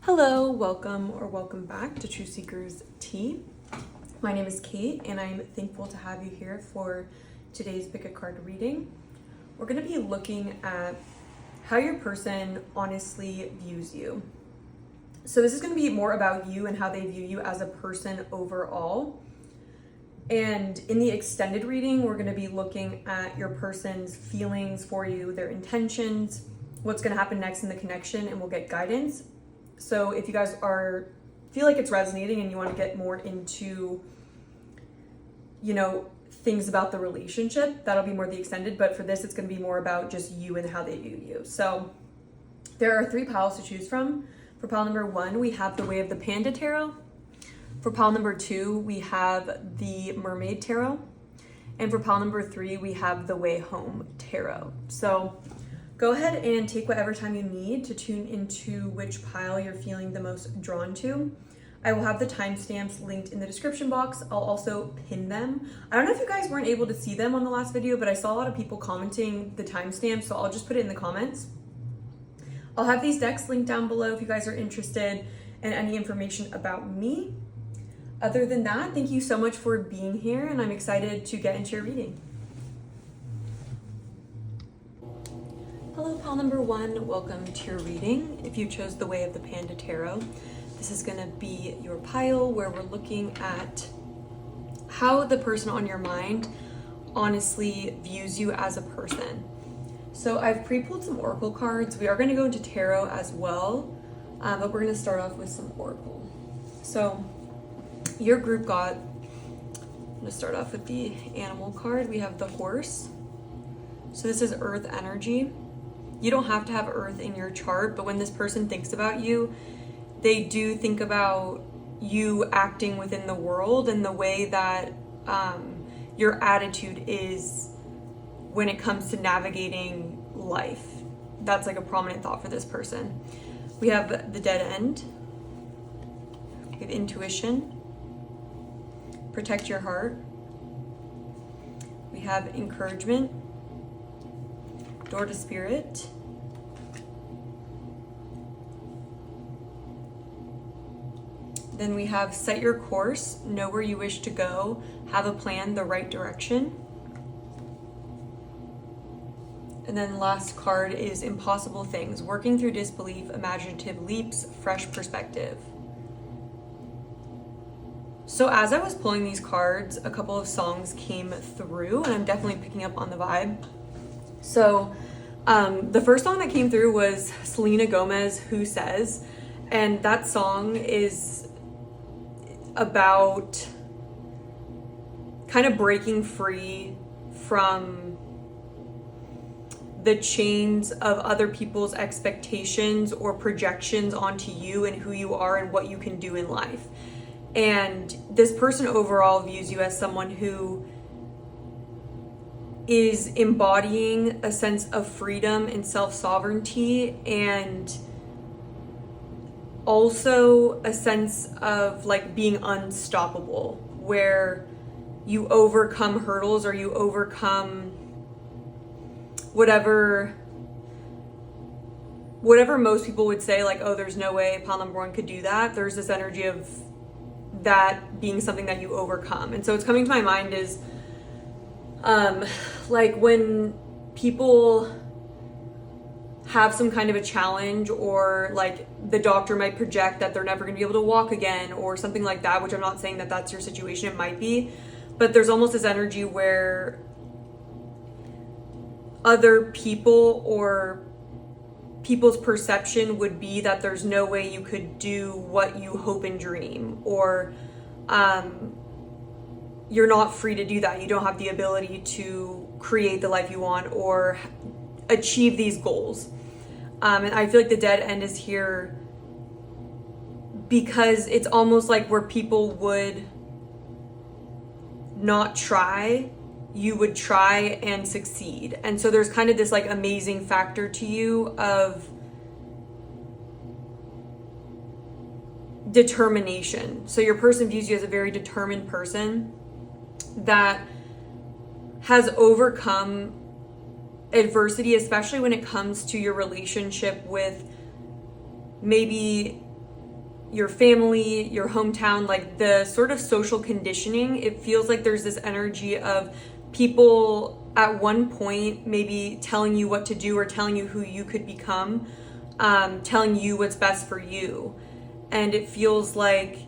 Hello, welcome back to Truth Seekers Tea. My name is Kate and I'm thankful to have you here for today's pick a card reading. We're going to be looking at how your person honestly views you. So this is going to be more about you and how they view you as a person overall. And in the extended reading, we're going to be looking at your person's feelings for you, their intentions, what's going to happen next in the connection, and we'll get guidance. So if you guys feel like it's resonating and you want to get more into, things about the relationship, that'll be more the extended. But for this, it's going to be more about just you and how they view you. So there are 3 piles to choose from. For pile number 1, we have the Way of the Panda Tarot. For pile number 2, we have the Mermaid Tarot. And for pile number 3, we have the Wayhome Tarot. So go ahead and take whatever time you need to tune into which pile you're feeling the most drawn to. I will have the timestamps linked in the description box. I'll also pin them. I don't know if you guys weren't able to see them on the last video, but I saw a lot of people commenting the timestamps, so I'll just put it in the comments. I'll have these decks linked down below if you guys are interested in any information about me. Other than that, thank you so much for being here, and I'm excited to get into your reading. Hello, pile number 1. Welcome to your reading. If you chose the Way of the Panda Tarot, this is going to be your pile where we're looking at how the person on your mind honestly views you as a person. So I've pre-pulled some Oracle cards. We are going to go into Tarot as well, but we're going to start off with some Oracle. So your group got, I'm going to start off with the animal card. We have the horse. So this is earth energy. You don't have to have earth in your chart, but when this person thinks about you, they do think about you acting within the world and the way that your attitude is when it comes to navigating life. That's like a prominent thought for this person. We have the dead end. We have intuition. Protect your heart. We have encouragement. Door to Spirit. Then we have Set Your Course, Know Where You Wish to Go, Have a Plan, the Right Direction. And then last card is Impossible Things, Working Through Disbelief, Imaginative Leaps, Fresh Perspective. So as I was pulling these cards, a couple of songs came through, and I'm definitely picking up on the vibe. So the first song that came through was Selena Gomez, Who Says? And that song is about kind of breaking free from the chains of other people's expectations or projections onto you and who you are and what you can do in life. And this person overall views you as someone who is embodying a sense of freedom and self-sovereignty, and also a sense of like being unstoppable, where you overcome hurdles or you overcome whatever most people would say, like, oh, there's no way pile number 1 could do that. There's this energy of that being something that you overcome. And so what's coming to my mind is like when people have some kind of a challenge, or like the doctor might project that they're never going to be able to walk again or something like that, which I'm not saying that that's your situation, it might be, but there's almost this energy where other people or people's perception would be that there's no way you could do what you hope and dream, or you're not free to do that. You don't have the ability to create the life you want or achieve these goals. And I feel like the dead end is here because it's almost like where people would not try, you would try and succeed. And so there's kind of this like amazing factor to you of determination. So your person views you as a very determined person that has overcome adversity, especially when it comes to your relationship with maybe your family, your hometown, like the sort of social conditioning. It feels like there's this energy of people at one point maybe telling you what to do or telling you who you could become, telling you what's best for you. And it feels like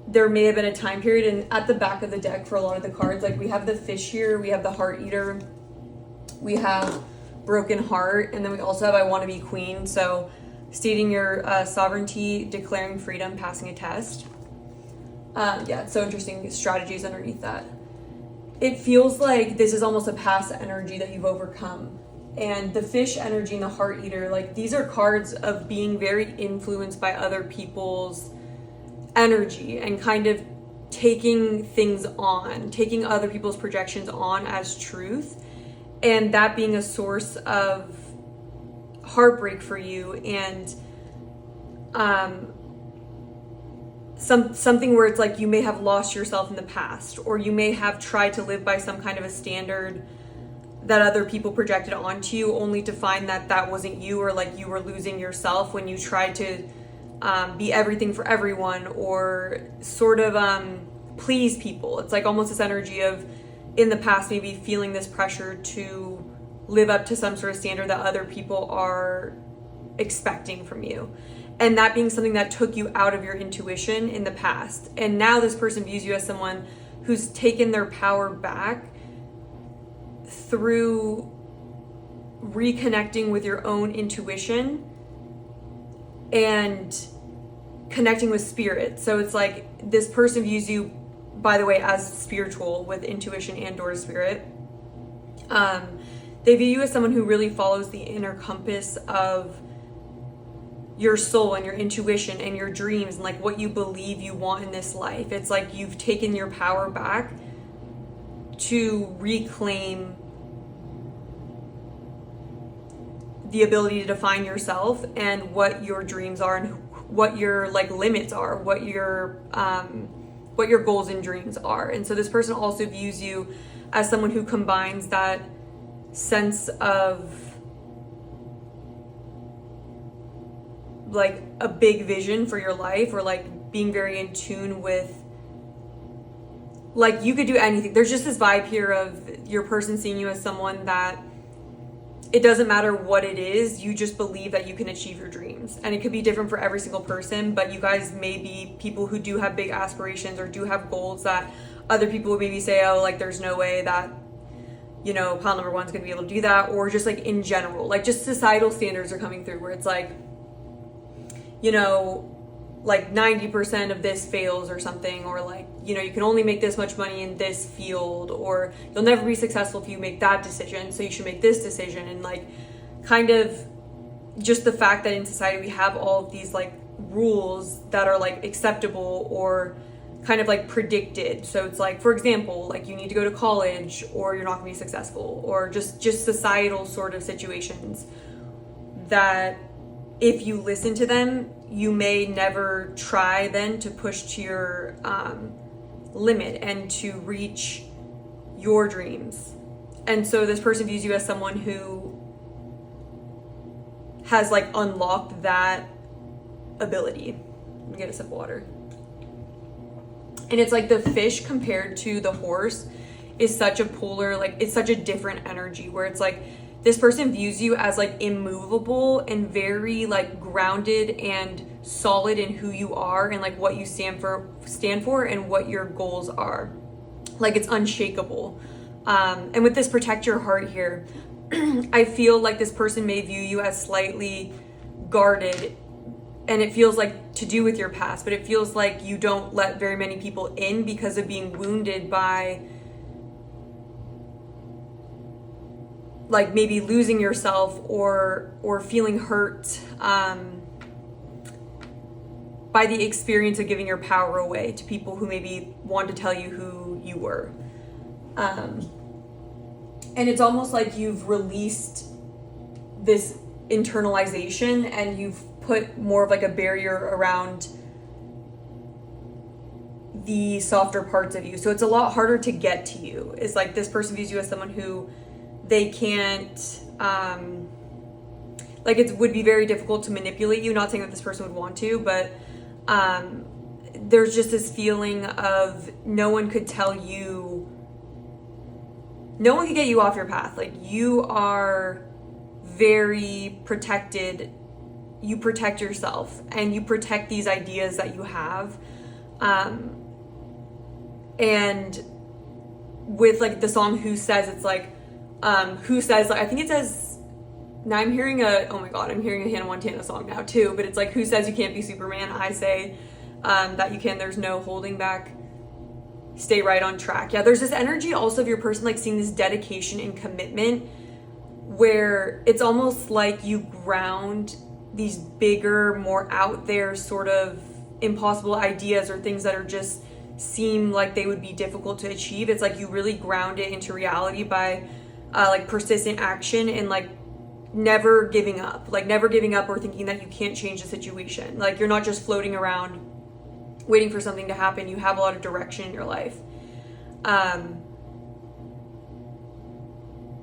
there may have been a time period, and at the back of the deck for a lot of the cards, like we have the fish here, we have the heart eater, we have broken heart, and then we also have I want to be queen. So stating your sovereignty, declaring freedom, passing a test. Yeah, it's so interesting strategies underneath that. It feels like this is almost a past energy that you've overcome. And the fish energy and the heart eater, like these are cards of being very influenced by other people's energy and kind of taking things on, taking other people's projections on as truth, and that being a source of heartbreak for you, and something where it's like you may have lost yourself in the past, or you may have tried to live by some kind of a standard that other people projected onto you, only to find that that wasn't you, or like you were losing yourself when you tried to be everything for everyone, or sort of please people. It's like almost this energy of in the past maybe feeling this pressure to live up to some sort of standard that other people are expecting from you, and that being something that took you out of your intuition in the past. And now this person views you as someone who's taken their power back through reconnecting with your own intuition and connecting with spirit. So it's like this person views you, by the way, as spiritual with intuition and or spirit. They view you as someone who really follows the inner compass of your soul and your intuition and your dreams and like what you believe you want in this life. It's like you've taken your power back to reclaim the ability to define yourself and what your dreams are and what your like limits are, what your goals and dreams are. And so this person also views you as someone who combines that sense of like a big vision for your life, or like being very in tune with, like you could do anything. There's just this vibe here of your person seeing you as someone that it doesn't matter what it is, you just believe that you can achieve your dreams. And it could be different for every single person, but you guys may be people who do have big aspirations or do have goals that other people would maybe say, oh, like there's no way that, you know, pile number one's gonna be able to do that. Or just like in general, like just societal standards are coming through where it's like, you know, like 90% of this fails or something, or like, you know, you can only make this much money in this field, or you'll never be successful if you make that decision, so you should make this decision. And like kind of just the fact that in society we have all of these like rules that are like acceptable or kind of like predicted. So it's like, for example, like you need to go to college or you're not gonna be successful, or just societal sort of situations that if you listen to them, you may never try then to push to your limit and to reach your dreams. And so this person views you as someone who has like unlocked that ability. Let me get a sip of water. And it's like the fish compared to the horse is such a polar, like it's such a different energy where it's like this person views you as like immovable and very like grounded and solid in who you are and like what you stand for and what your goals are. Like it's unshakable. And with this protect your heart here, I feel like this person may view you as slightly guarded, and it feels like to do with your past, but it feels like you don't let very many people in because of being wounded by like maybe losing yourself or feeling hurt by the experience of giving your power away to people who maybe want to tell you who you were. And it's almost like you've released this internalization and you've put more of like a barrier around the softer parts of you. So it's a lot harder to get to you. It's like this person views you as someone who they can't, like it would be very difficult to manipulate you. Not saying that this person would want to, but There's just this feeling of no one could get you off your path. Like, you are very protected. You protect yourself and you protect these ideas that you have. And with like the song Who Says, it's like, Who Says, like, I think it says, now I'm hearing I'm hearing a Hannah Montana song now too, but it's like, who says you can't be Superman? I say that you can. There's no holding back. Stay right on track. Yeah, there's this energy also of your person like seeing this dedication and commitment where it's almost like you ground these bigger, more out there sort of impossible ideas or things that are just seem like they would be difficult to achieve. It's like you really ground it into reality by like persistent action and like never giving up or thinking that you can't change the situation. Like, you're not just floating around waiting for something to happen. You have a lot of direction in your life.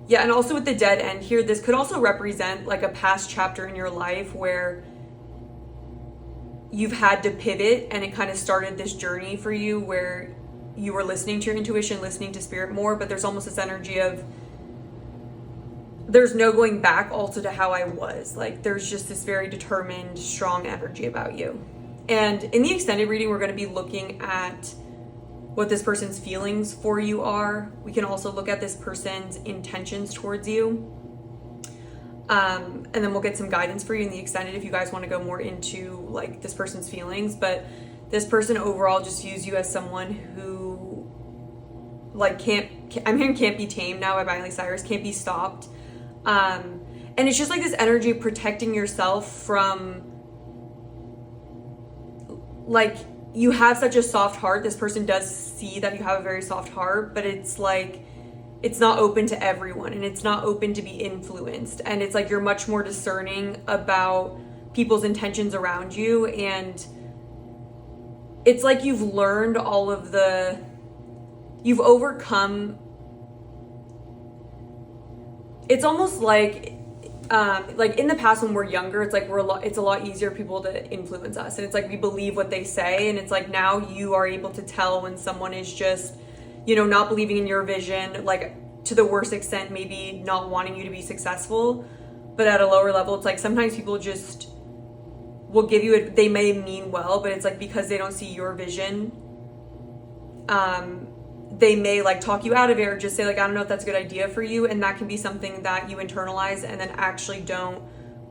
Yeah, and also with the dead end here, this could also represent like a past chapter in your life where you've had to pivot, and it kind of started this journey for you where you were listening to your intuition, listening to spirit more, but there's almost this energy of there's no going back also to how I was. Like, there's just this very determined, strong energy about you. And in the extended reading, we're going to be looking at what this person's feelings for you are. We can also look at this person's intentions towards you. And then we'll get some guidance for you in the extended if you guys want to go more into like this person's feelings. But this person overall just views you as someone who like I'm hearing can't be tamed now by Miley Cyrus, can't be stopped. And it's just like this energy of protecting yourself from, like, you have such a soft heart. This person does see that you have a very soft heart, but it's like, it's not open to everyone and it's not open to be influenced. And it's like, you're much more discerning about people's intentions around you. And it's like, you've learned you've overcome. It's almost like in the past when we're younger, it's like it's a lot easier for people to influence us, and it's like we believe what they say, and it's like now you are able to tell when someone is just, not believing in your vision, like to the worst extent, maybe not wanting you to be successful. But at a lower level, it's like sometimes people just will give you they may mean well, but it's like because they don't see your vision, they may like talk you out of it or just say like, I don't know if that's a good idea for you. And that can be something that you internalize and then actually don't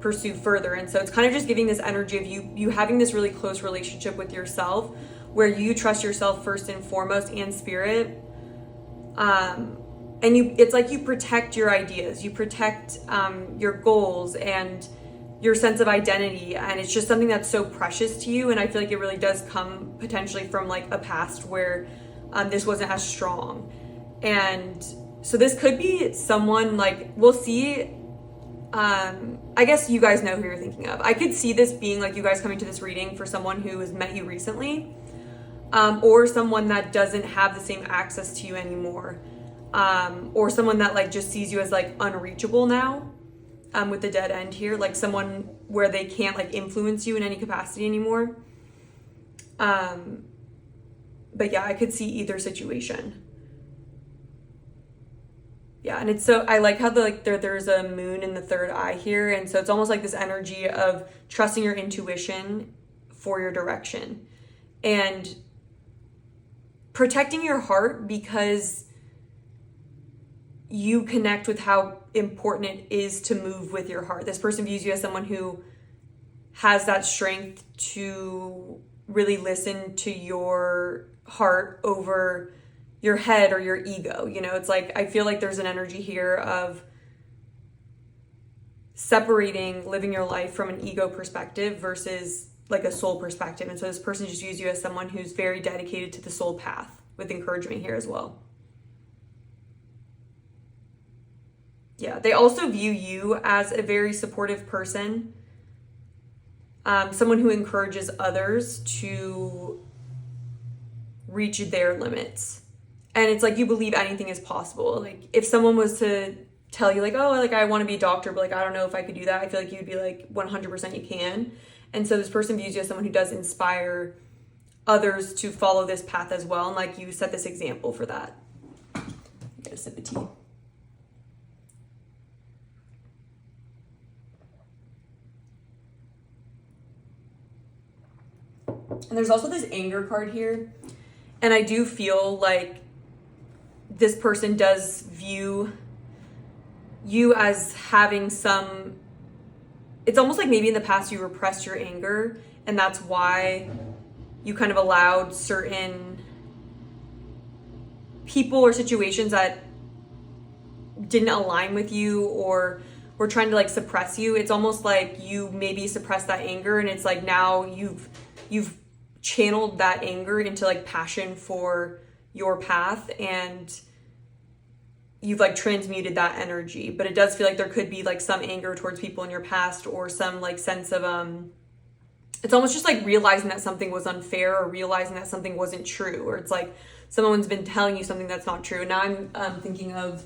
pursue further. And so it's kind of just giving this energy of you having this really close relationship with yourself where you trust yourself first and foremost and spirit. And it's like you protect your ideas, you protect your goals and your sense of identity. And it's just something that's so precious to you. And I feel like it really does come potentially from like a past where this wasn't as strong. And so this could be someone like, we'll see. I guess you guys know who you're thinking of. I could see this being like you guys coming to this reading for someone who has met you recently, or someone that doesn't have the same access to you anymore, or someone that like just sees you as like unreachable now, with the dead end here, like someone where they can't like influence you in any capacity anymore. But yeah, I could see either situation. Yeah, and it's so, I like how there's a moon in the third eye here. And so it's almost like this energy of trusting your intuition for your direction and protecting your heart because you connect with how important it is to move with your heart. This person views you as someone who has that strength to really listen to your heart over your head or your ego. It's like, I feel like there's an energy here of separating living your life from an ego perspective versus like a soul perspective. And so this person just views you as someone who's very dedicated to the soul path, with encouragement here as well. Yeah, they also view you as a very supportive person, someone who encourages others to reach their limits. And it's like you believe anything is possible. Like if someone was to tell you like, oh, like I want to be a doctor, but like I don't know if I could do that, I feel like you'd be like 100% you can. And so this person views you as someone who does inspire others to follow this path as well. And like you set this example for that. Get a sip of tea. And there's also this anger card here. And I do feel like this person does view you as having some, it's almost like maybe in the past you repressed your anger, and that's why you kind of allowed certain people or situations that didn't align with you or were trying to like suppress you. It's almost like you maybe suppressed that anger, and it's like now you've channeled that anger into like passion for your path, and you've like transmuted that energy. But it does feel like there could be like some anger towards people in your past, or some like sense of it's almost just like realizing that something was unfair, or realizing that something wasn't true, or it's like someone's been telling you something that's not true. Now I'm thinking of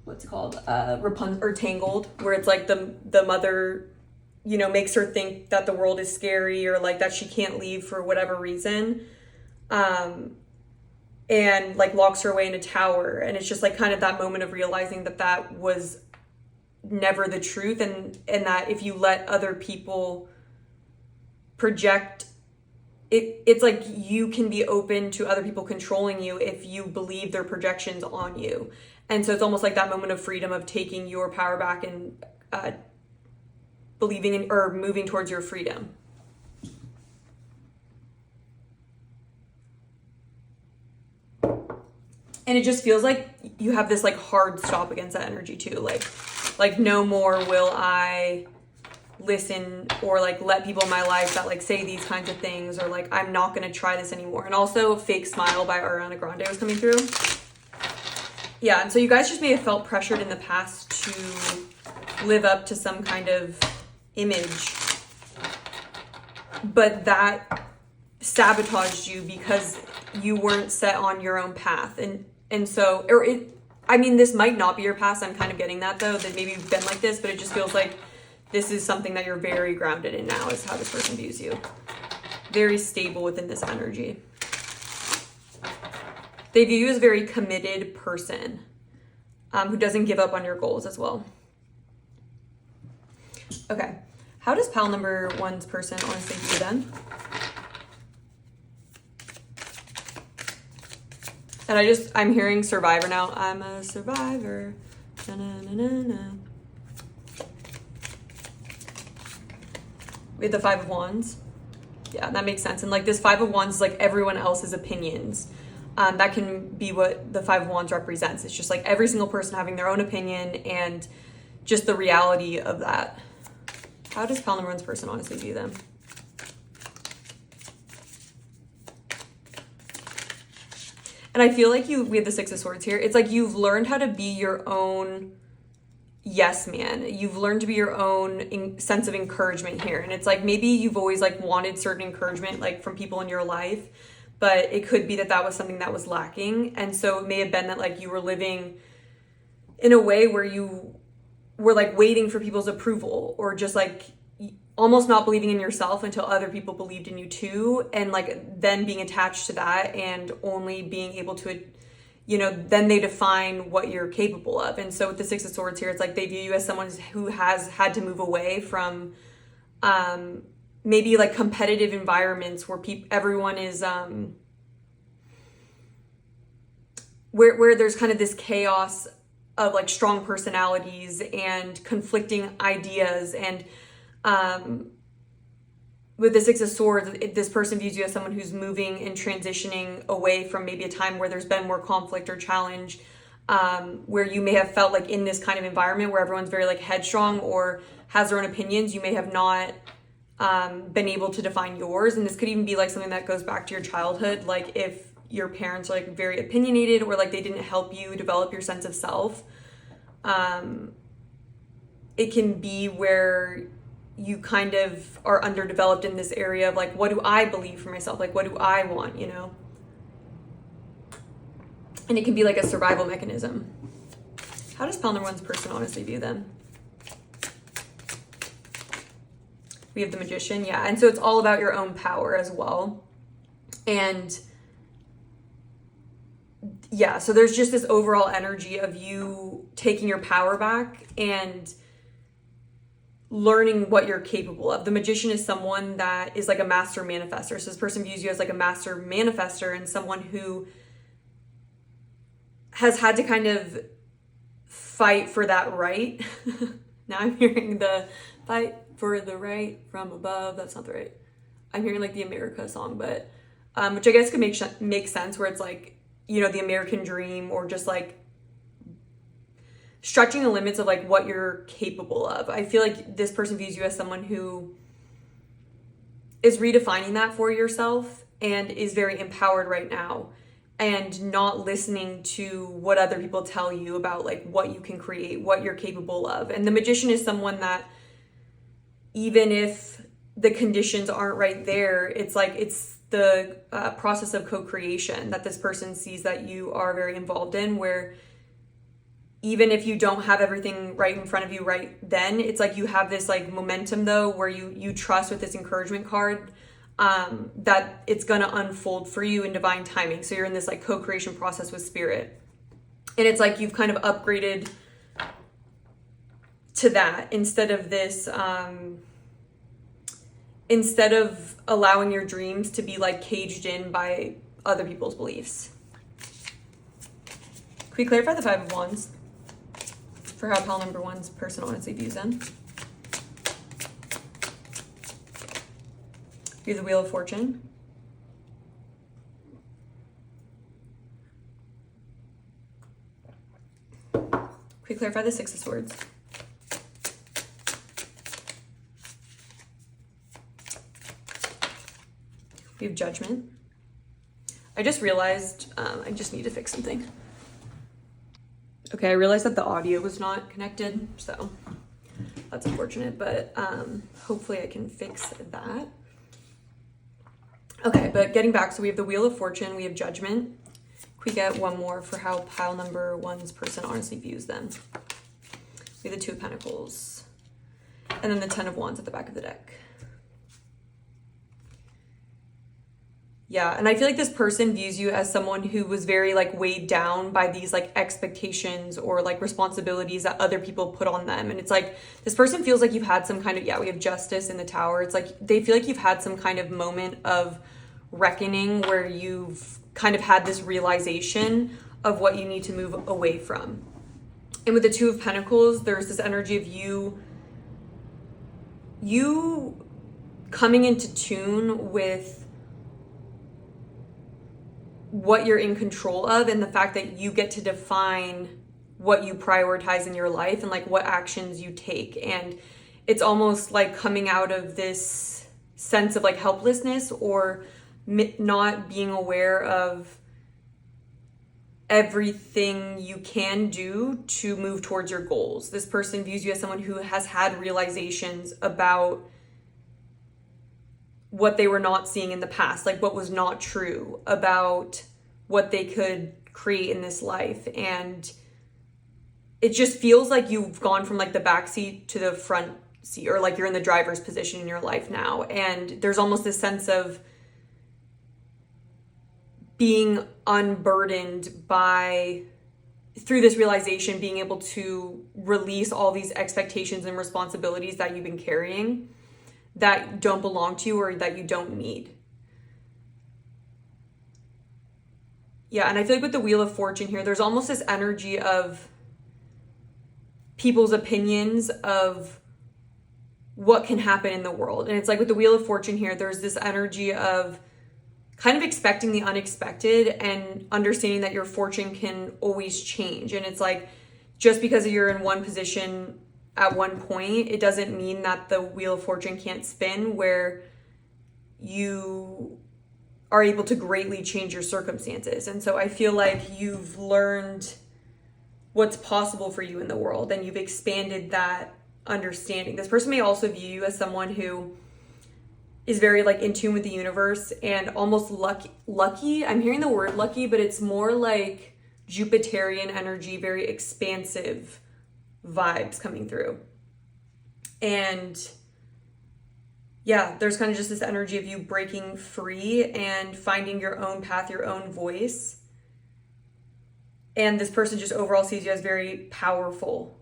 what's it called, Rapunzel or Tangled, where it's like the mother, you know, makes her think that the world is scary, or like that she can't leave for whatever reason, and like locks her away in a tower. And it's just like kind of that moment of realizing that that was never the truth, and that if you let other people project it's like you can be open to other people controlling you if you believe their projections on you. And so it's almost like that moment of freedom of taking your power back and believing in or moving towards your freedom. And it just feels like you have this like hard stop against that energy too. Like no more will I listen or like let people in my life that like say these kinds of things, or like I'm not going to try this anymore. And also Fake Smile by Ariana Grande was coming through. Yeah, and so you guys just may have felt pressured in the past to live up to some kind of image, but that sabotaged you because you weren't set on your own path. And so, I mean, this might not be your past. I'm kind of getting that though, that maybe you've been like this, but it just feels like this is something that you're very grounded in now, is how this person views you. Very stable within this energy. They view you as a very committed person who doesn't give up on your goals as well. Okay, how does pile number one's person honestly view them? And I'm hearing survivor now. I'm a survivor. Na, na, na, na, na. We have the Five of Wands. Yeah, that makes sense. And like this Five of Wands is like everyone else's opinions. That can be what the Five of Wands represents. It's just like every single person having their own opinion and just the reality of that. How does pile number one's person honestly view them? And I feel like we have the Six of Swords here. It's like you've learned how to be your own yes man. You've learned to be your own sense of encouragement here. And it's like maybe you've always like wanted certain encouragement like from people in your life, but it could be that that was something that was lacking. And so it may have been that like you were living in a way where you were like waiting for people's approval, or just like almost not believing in yourself until other people believed in you too, and like then being attached to that and only being able to, you know, then they define what you're capable of. And so with the Six of Swords here, it's like they view you as someone who has had to move away from maybe like competitive environments where everyone is where there's kind of this chaos of like strong personalities and conflicting ideas. And with the Six of Swords, this person views you as someone who's moving and transitioning away from maybe a time where there's been more conflict or challenge, where you may have felt like in this kind of environment where everyone's very like headstrong or has their own opinions, you may have not been able to define yours. And this could even be like something that goes back to your childhood, like if your parents are like very opinionated, or like they didn't help you develop your sense of self. It can be where you kind of are underdeveloped in this area of like, what do I believe for myself? Like, what do I want, you know? And it can be like a survival mechanism. How does pile number one's person honestly view them? We have the Magician, yeah. And so it's all about your own power as well. And yeah, so there's just this overall energy of you taking your power back and learning what you're capable of. The Magician is someone that is like a master manifester. So this person views you as like a master manifester and someone who has had to kind of fight for that right. Now I'm hearing the fight for the right from above. That's not the right. I'm hearing like the America song, but which I guess could make sense, where it's like, you know, the American dream, or just like stretching the limits of like what you're capable of. I feel like this person views you as someone who is redefining that for yourself and is very empowered right now, and not listening to what other people tell you about like what you can create, what you're capable of. And the Magician is someone that, even if the conditions aren't right there, it's like it's the process of co-creation that this person sees that you are very involved in, where even if you don't have everything right in front of you right then, it's like you have this like momentum though, where you trust with this encouragement card that it's gonna unfold for you in divine timing. So you're in this like co-creation process with spirit. And it's like you've kind of upgraded to that, instead of this, instead of allowing your dreams to be like caged in by other people's beliefs. Can we clarify the Five of Wands for how pile number one's person honestly views them? We have the Wheel of Fortune. Can we clarify the Six of Swords? We have Judgment. I just realized I just need to fix something. Okay, I realized that the audio was not connected, so that's unfortunate, but hopefully I can fix that. Okay, but getting back, so we have the Wheel of Fortune, we have Judgment. Can we get one more for how pile number one's person honestly views them? We have the Two of Pentacles. And then the Ten of Wands at the back of the deck. Yeah, and I feel like this person views you as someone who was very like weighed down by these like expectations or like responsibilities that other people put on them. And it's like this person feels like you've had some kind of, yeah, we have Justice in the Tower. It's like they feel like you've had some kind of moment of reckoning where you've kind of had this realization of what you need to move away from. And with the Two of Pentacles, there's this energy of you coming into tune with what you're in control of, and the fact that you get to define what you prioritize in your life and like what actions you take. And it's almost like coming out of this sense of like helplessness, or not being aware of everything you can do to move towards your goals. This person views you as someone who has had realizations about what they were not seeing in the past, like what was not true about what they could create in this life. And it just feels like you've gone from like the back seat to the front seat, or like you're in the driver's position in your life now. And there's almost this sense of being unburdened by, through this realization, being able to release all these expectations and responsibilities that you've been carrying that don't belong to you or that you don't need. Yeah, and I feel like with the Wheel of Fortune here, there's almost this energy of people's opinions of what can happen in the world. And it's like with the Wheel of Fortune here, there's this energy of kind of expecting the unexpected and understanding that your fortune can always change. And it's like, just because you're in one position at one point, it doesn't mean that the Wheel of Fortune can't spin, where you are able to greatly change your circumstances. And so I feel like you've learned what's possible for you in the world, and you've expanded that understanding. This person may also view you as someone who is very like in tune with the universe and almost lucky. I'm hearing the word lucky, but it's more like Jupiterian energy, very expansive vibes coming through. And yeah, there's kind of just this energy of you breaking free and finding your own path, your own voice. And this person just overall sees you as very powerful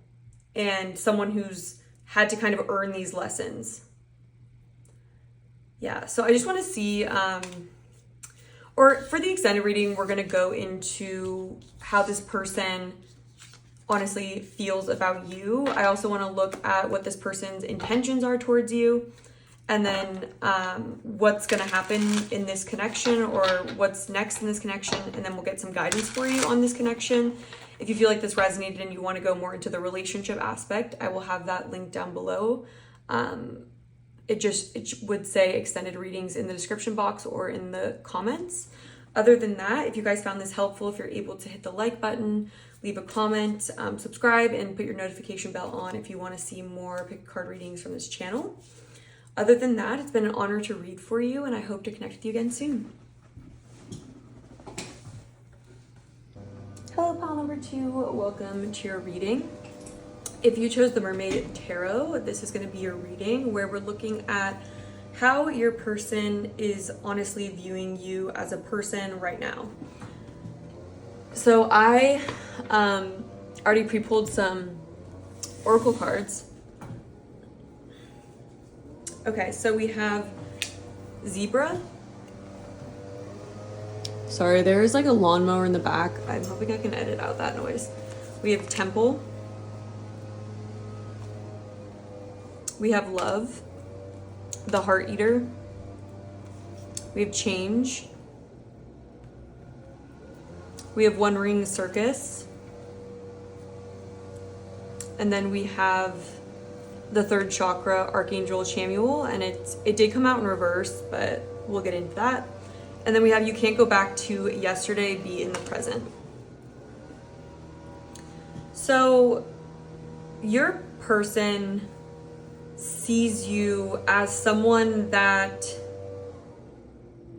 and someone who's had to kind of earn these lessons. Yeah, so I just want to see, or for the extended reading, we're going to go into how this person honestly feels about you. I also want to look at what this person's intentions are towards you, and then what's going to happen in this connection, or what's next in this connection, and then we'll get some guidance for you on this connection. If you feel like this resonated and you want to go more into the relationship aspect, I will have that link down below. It would say extended readings in the description box or in the comments. Other than that, if you guys found this helpful, if you're able to hit the like button, leave a comment, subscribe, and put your notification bell on if you want to see more pick card readings from this channel. Other than that, it's been an honor to read for you, and I hope to connect with you again soon. Hello, pile number 2. Welcome to your reading. If you chose the Mermaid Tarot, this is going to be your reading where we're looking at how your person is honestly viewing you as a person right now. So I already pre-pulled some oracle cards. Okay, so we have Zebra. Sorry, there's like a lawnmower in the back. I'm hoping I can edit out that noise. We have Temple. We have Love, the Heart Eater. We have Change. We have One Ring Circus. And then we have the third chakra, Archangel Chamuel, and it did come out in reverse, but we'll get into that. And then we have You Can't Go Back to Yesterday, Be in the Present. So your person sees you as someone that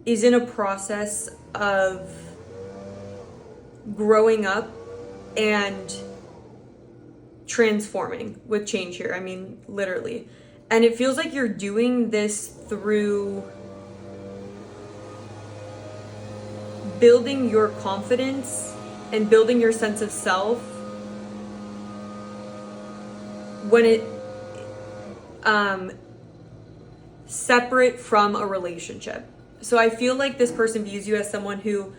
is in a process of growing up and transforming with change here. I mean, literally. And it feels like you're doing this through building your confidence and building your sense of self when it separate from a relationship. So I feel like this person views you as someone who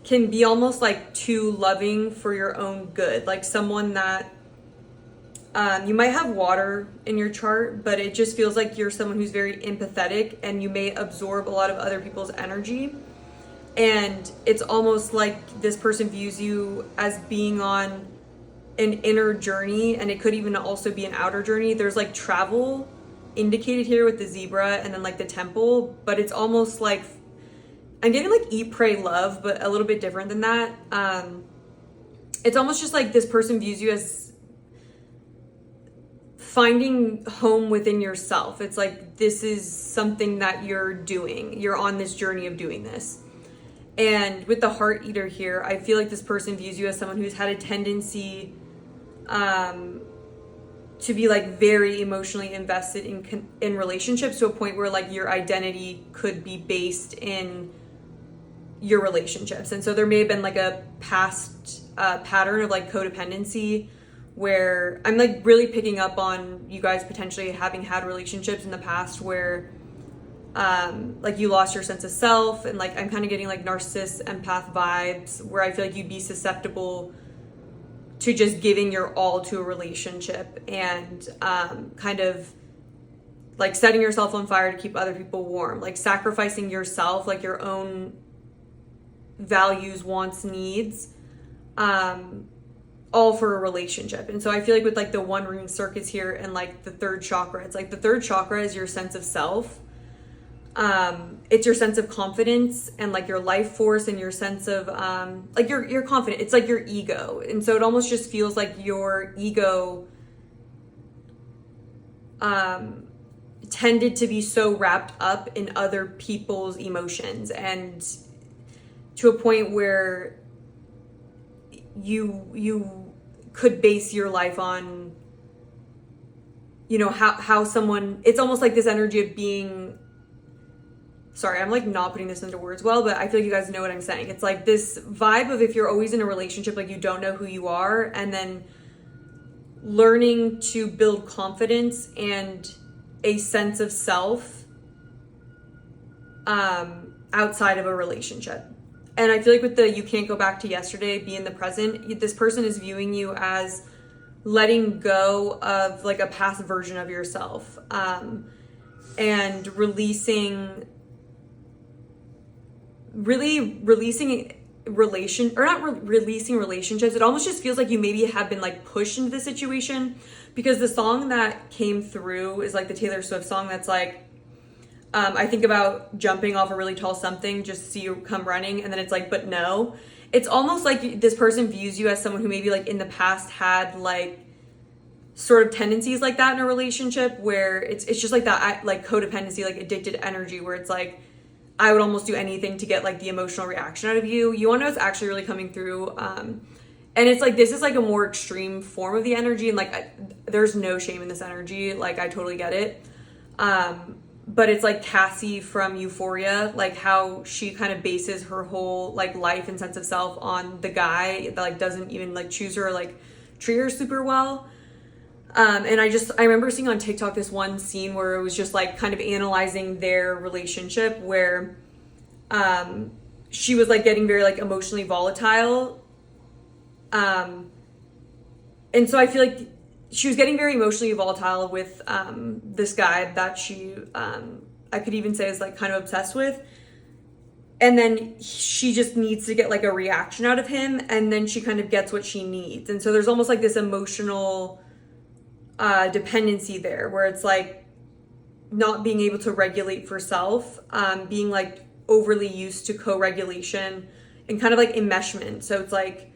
can be almost like too loving for your own good, like someone that you might have water in your chart, but it just feels like you're someone who's very empathetic and you may absorb a lot of other people's energy. And it's almost like this person views you as being on an inner journey, and it could even also be an outer journey. There's like travel indicated here with the zebra and then like the temple, but it's almost like I'm getting like eat, pray, love, but a little bit different than that. It's almost just like this person views you as finding home within yourself. It's like this is something that you're doing. You're on this journey of doing this. And with the heart eater here, I feel like this person views you as someone who's had a tendency to be like very emotionally invested in relationships to a point where like your identity could be based in your relationships. And so there may have been like a past pattern of like codependency where I'm like really picking up on you guys potentially having had relationships in the past where like you lost your sense of self, and like I'm kind of getting like narcissist empath vibes where I feel like you'd be susceptible to just giving your all to a relationship and kind of like setting yourself on fire to keep other people warm, like sacrificing yourself, like your own values, wants, needs, all for a relationship. And so I feel like with like the One Ring Circus here and like the third chakra, it's like the third chakra is your sense of self. It's your sense of confidence and like your life force and your sense of like you're confident. It's like your ego. And so it almost just feels like your ego tended to be so wrapped up in other people's emotions, and to a point where you could base your life on you know, how someone, it's almost like this energy of being, sorry, I'm like not putting this into words well, but I feel like you guys know what I'm saying. It's like this vibe of if you're always in a relationship, like you don't know who you are, and then learning to build confidence and a sense of self outside of a relationship. And I feel like with the you can't go back to yesterday, be in the present, this person is viewing you as letting go of like a past version of yourself, and releasing releasing relationships. It almost just feels like you maybe have been like pushed into the situation, because the song that came through is like the Taylor Swift song that's like, I think about jumping off a really tall something just to see you come running, and then it's like, but no. It's almost like this person views you as someone who maybe like in the past had like sort of tendencies like that in a relationship, where it's just like that, like codependency, like addicted energy, where it's like, I would almost do anything to get like the emotional reaction out of you. You want to know what's actually really coming through. And it's like, this is like a more extreme form of the energy. And like, there's no shame in this energy. Like, I totally get it. But it's like Cassie from Euphoria, like how she kind of bases her whole like life and sense of self on the guy that like doesn't even like choose her or like treat her super well. And I remember seeing on TikTok this one scene where it was just like kind of analyzing their relationship, where she was like getting very like emotionally volatile. And so I feel like she was getting very emotionally volatile with this guy that she, I could even say is like kind of obsessed with. And then she just needs to get like a reaction out of him, and then she kind of gets what she needs. And so there's almost like this emotional dependency there, where it's like not being able to regulate for self, being like overly used to co-regulation and kind of like enmeshment. So it's like,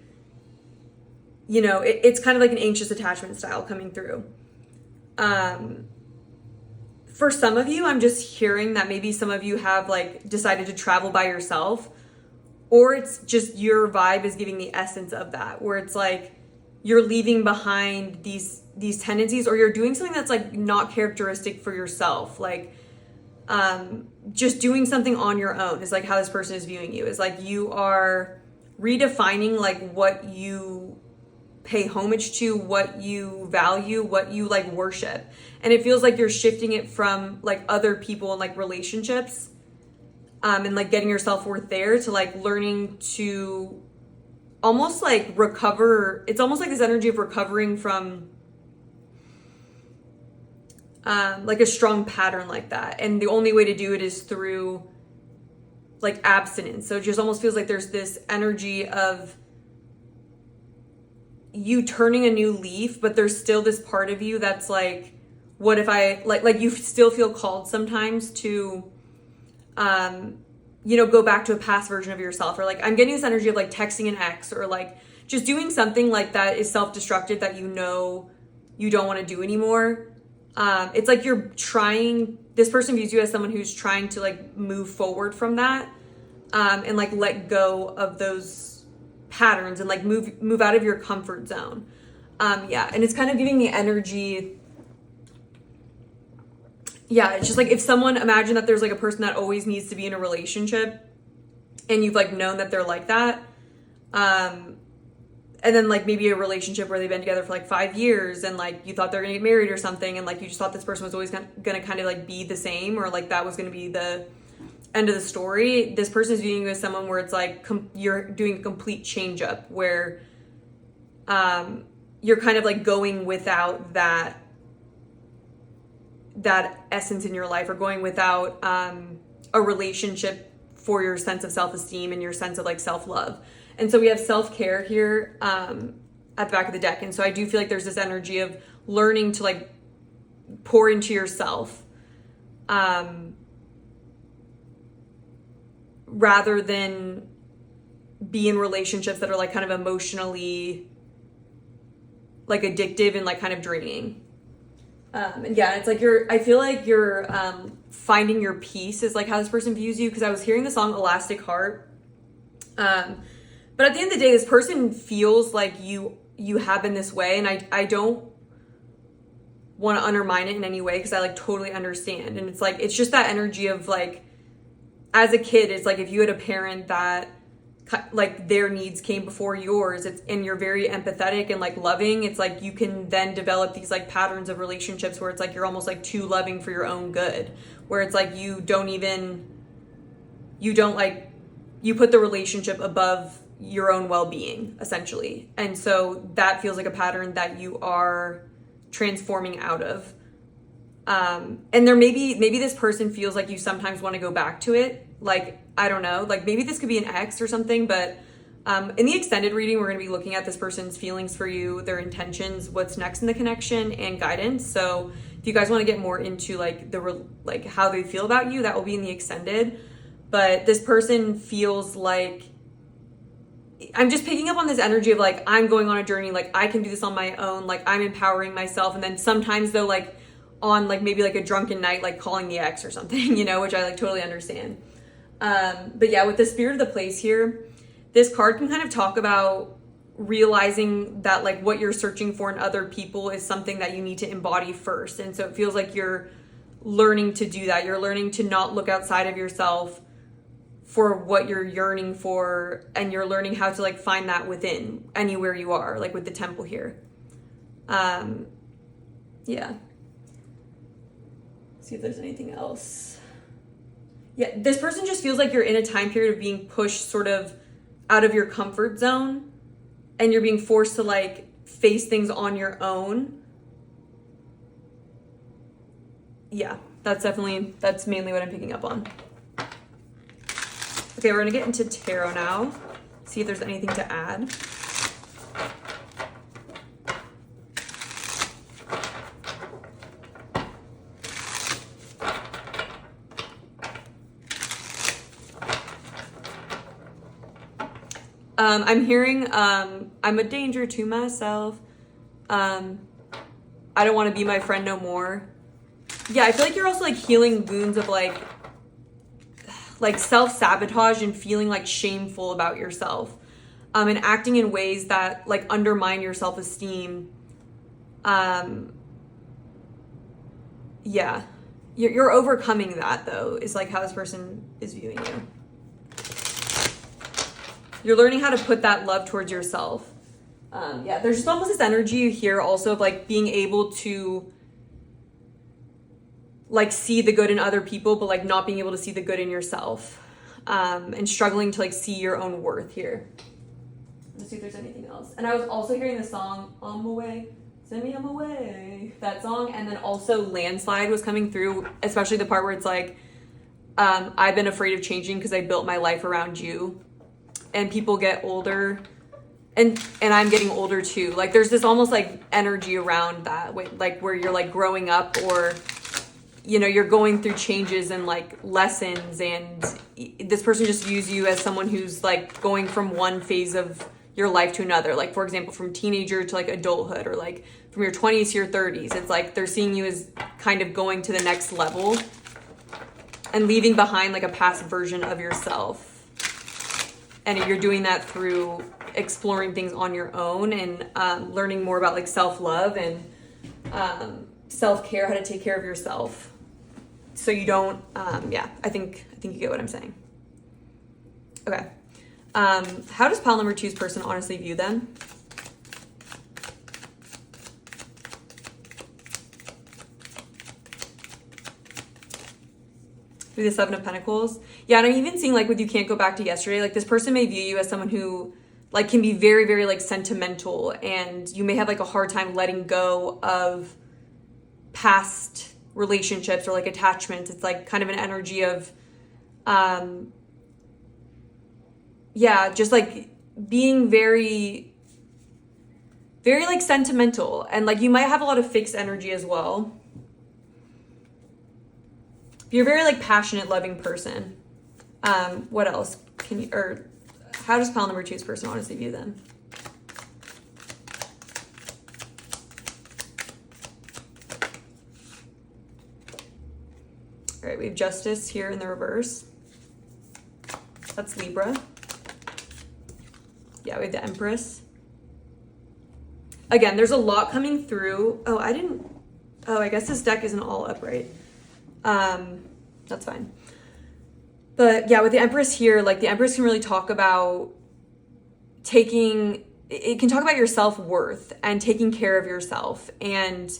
you know, it's kind of like an anxious attachment style coming through. For some of you, I'm just hearing that maybe some of you have like decided to travel by yourself, or it's just your vibe is giving the essence of that, where it's like you're leaving behind these tendencies, or you're doing something that's like not characteristic for yourself. Like, just doing something on your own is like how this person is viewing you. Is like you are redefining like what you pay homage to, what you value, what you like worship. And it feels like you're shifting it from like other people and like relationships, and like getting your self-worth there, to like learning to almost like recover. It's almost like this energy of recovering from like a strong pattern like that. And the only way to do it is through like abstinence. So it just almost feels like there's this energy of you turning a new leaf, but there's still this part of you that's like, what if I like you still feel called sometimes to you know, go back to a past version of yourself, or like I'm getting this energy of like texting an ex, or like just doing something like that is self-destructive that you know you don't want to do anymore. It's like you're trying, this person views you as someone who's trying to like move forward from that, and like let go of those patterns and like move out of your comfort zone. Yeah, and it's kind of giving the energy. Yeah, it's just like if someone, imagine that there's like a person that always needs to be in a relationship, and you've like known that they're like that. And then like maybe a relationship where they've been together for like 5 years, and like you thought they're gonna get married or something, and like you just thought this person was always gonna kind of like be the same, or like that was gonna be the end of the story. This person is viewing you as someone where it's like you're doing a complete change up, where you're kind of like going without that essence in your life, or going without a relationship for your sense of self-esteem and your sense of like self-love. And so we have self-care here at the back of the deck. And so I do feel like there's this energy of learning to like pour into yourself, rather than be in relationships that are like kind of emotionally like addictive and like kind of draining. And yeah, it's like I feel like you're finding your peace is like how this person views you. Because I was hearing the song Elastic Heart. But at the end of the day, this person feels like you have been this way. And I don't want to undermine it in any way, because I like totally understand. And it's like, it's just that energy of like, as a kid, it's like if you had a parent that like their needs came before yours, and you're very empathetic and like loving, it's like you can then develop these like patterns of relationships where it's like you're almost like too loving for your own good, where it's like you put the relationship above your own well-being, essentially. And so that feels like a pattern that you are transforming out of. And there maybe this person feels like you sometimes want to go back to it. Like, I don't know, like maybe this could be an ex or something, but in the extended reading, we're going to be looking at this person's feelings for you, their intentions, what's next in the connection, and guidance. So if you guys want to get more into like like how they feel about you, that will be in the extended. But this person feels like, I'm just picking up on this energy of like, I'm going on a journey, like I can do this on my own, like I'm empowering myself. And then sometimes though, like on like maybe like a drunken night, like calling the ex or something, you know, which I like totally understand. But yeah, with the Spirit of the Place here, this card can kind of talk about realizing that like what you're searching for in other people is something that you need to embody first. And so it feels like you're learning to do that. You're learning to not look outside of yourself for what you're yearning for, and you're learning how to like find that within anywhere you are, like with the Temple here. Yeah. See if there's anything else. Yeah, this person just feels like you're in a time period of being pushed sort of out of your comfort zone, and you're being forced to like face things on your own. Yeah, that's mainly what I'm picking up on. Okay, we're gonna get into tarot now. See if there's anything to add. I'm hearing, I'm a danger to myself. I don't want to be my friend no more. Yeah, I feel like you're also like healing wounds of like self-sabotage and feeling like shameful about yourself. And acting in ways that like undermine your self-esteem. Yeah, you're overcoming that though, is like how this person is viewing you. You're learning how to put that love towards yourself. Yeah, there's just almost this energy here also of like being able to like see the good in other people, but like not being able to see the good in yourself. And struggling to like see your own worth here. Let's see if there's anything else. And I was also hearing the song On My Way, Send Me On My Way, that song. And then also Landslide was coming through, especially the part where it's like, I've been afraid of changing because I built my life around you. And people get older, and I'm getting older too. Like there's this almost like energy around that, like where you're like growing up, or you know, you're going through changes and like lessons, and this person just views you as someone who's like going from one phase of your life to another. Like for example, from teenager to like adulthood, or like from your 20s to your 30s. It's like they're seeing you as kind of going to the next level and leaving behind like a past version of yourself. And you're doing that through exploring things on your own, and learning more about like self-love and self-care, how to take care of yourself. So you don't, yeah, I think you get what I'm saying. Okay. How does pile number 2's person honestly view them? Through the Seven of Pentacles. Yeah, and I'm even seeing like with You Can't Go Back to Yesterday, like this person may view you as someone who like can be very, very like sentimental, and you may have like a hard time letting go of past relationships or like attachments. It's like kind of an energy of, yeah, just like being very, very like sentimental, and like you might have a lot of fixed energy as well. You're a very like passionate, loving person. What else can you, or how does pile number 2's person honestly view them? All right, we have Justice here in the reverse. That's Libra. Yeah, we have the Empress. Again, there's a lot coming through. Oh, Oh, I guess this deck isn't all upright. That's fine. But yeah, with the Empress here, like the Empress can really talk about it can talk about your self-worth and taking care of yourself. And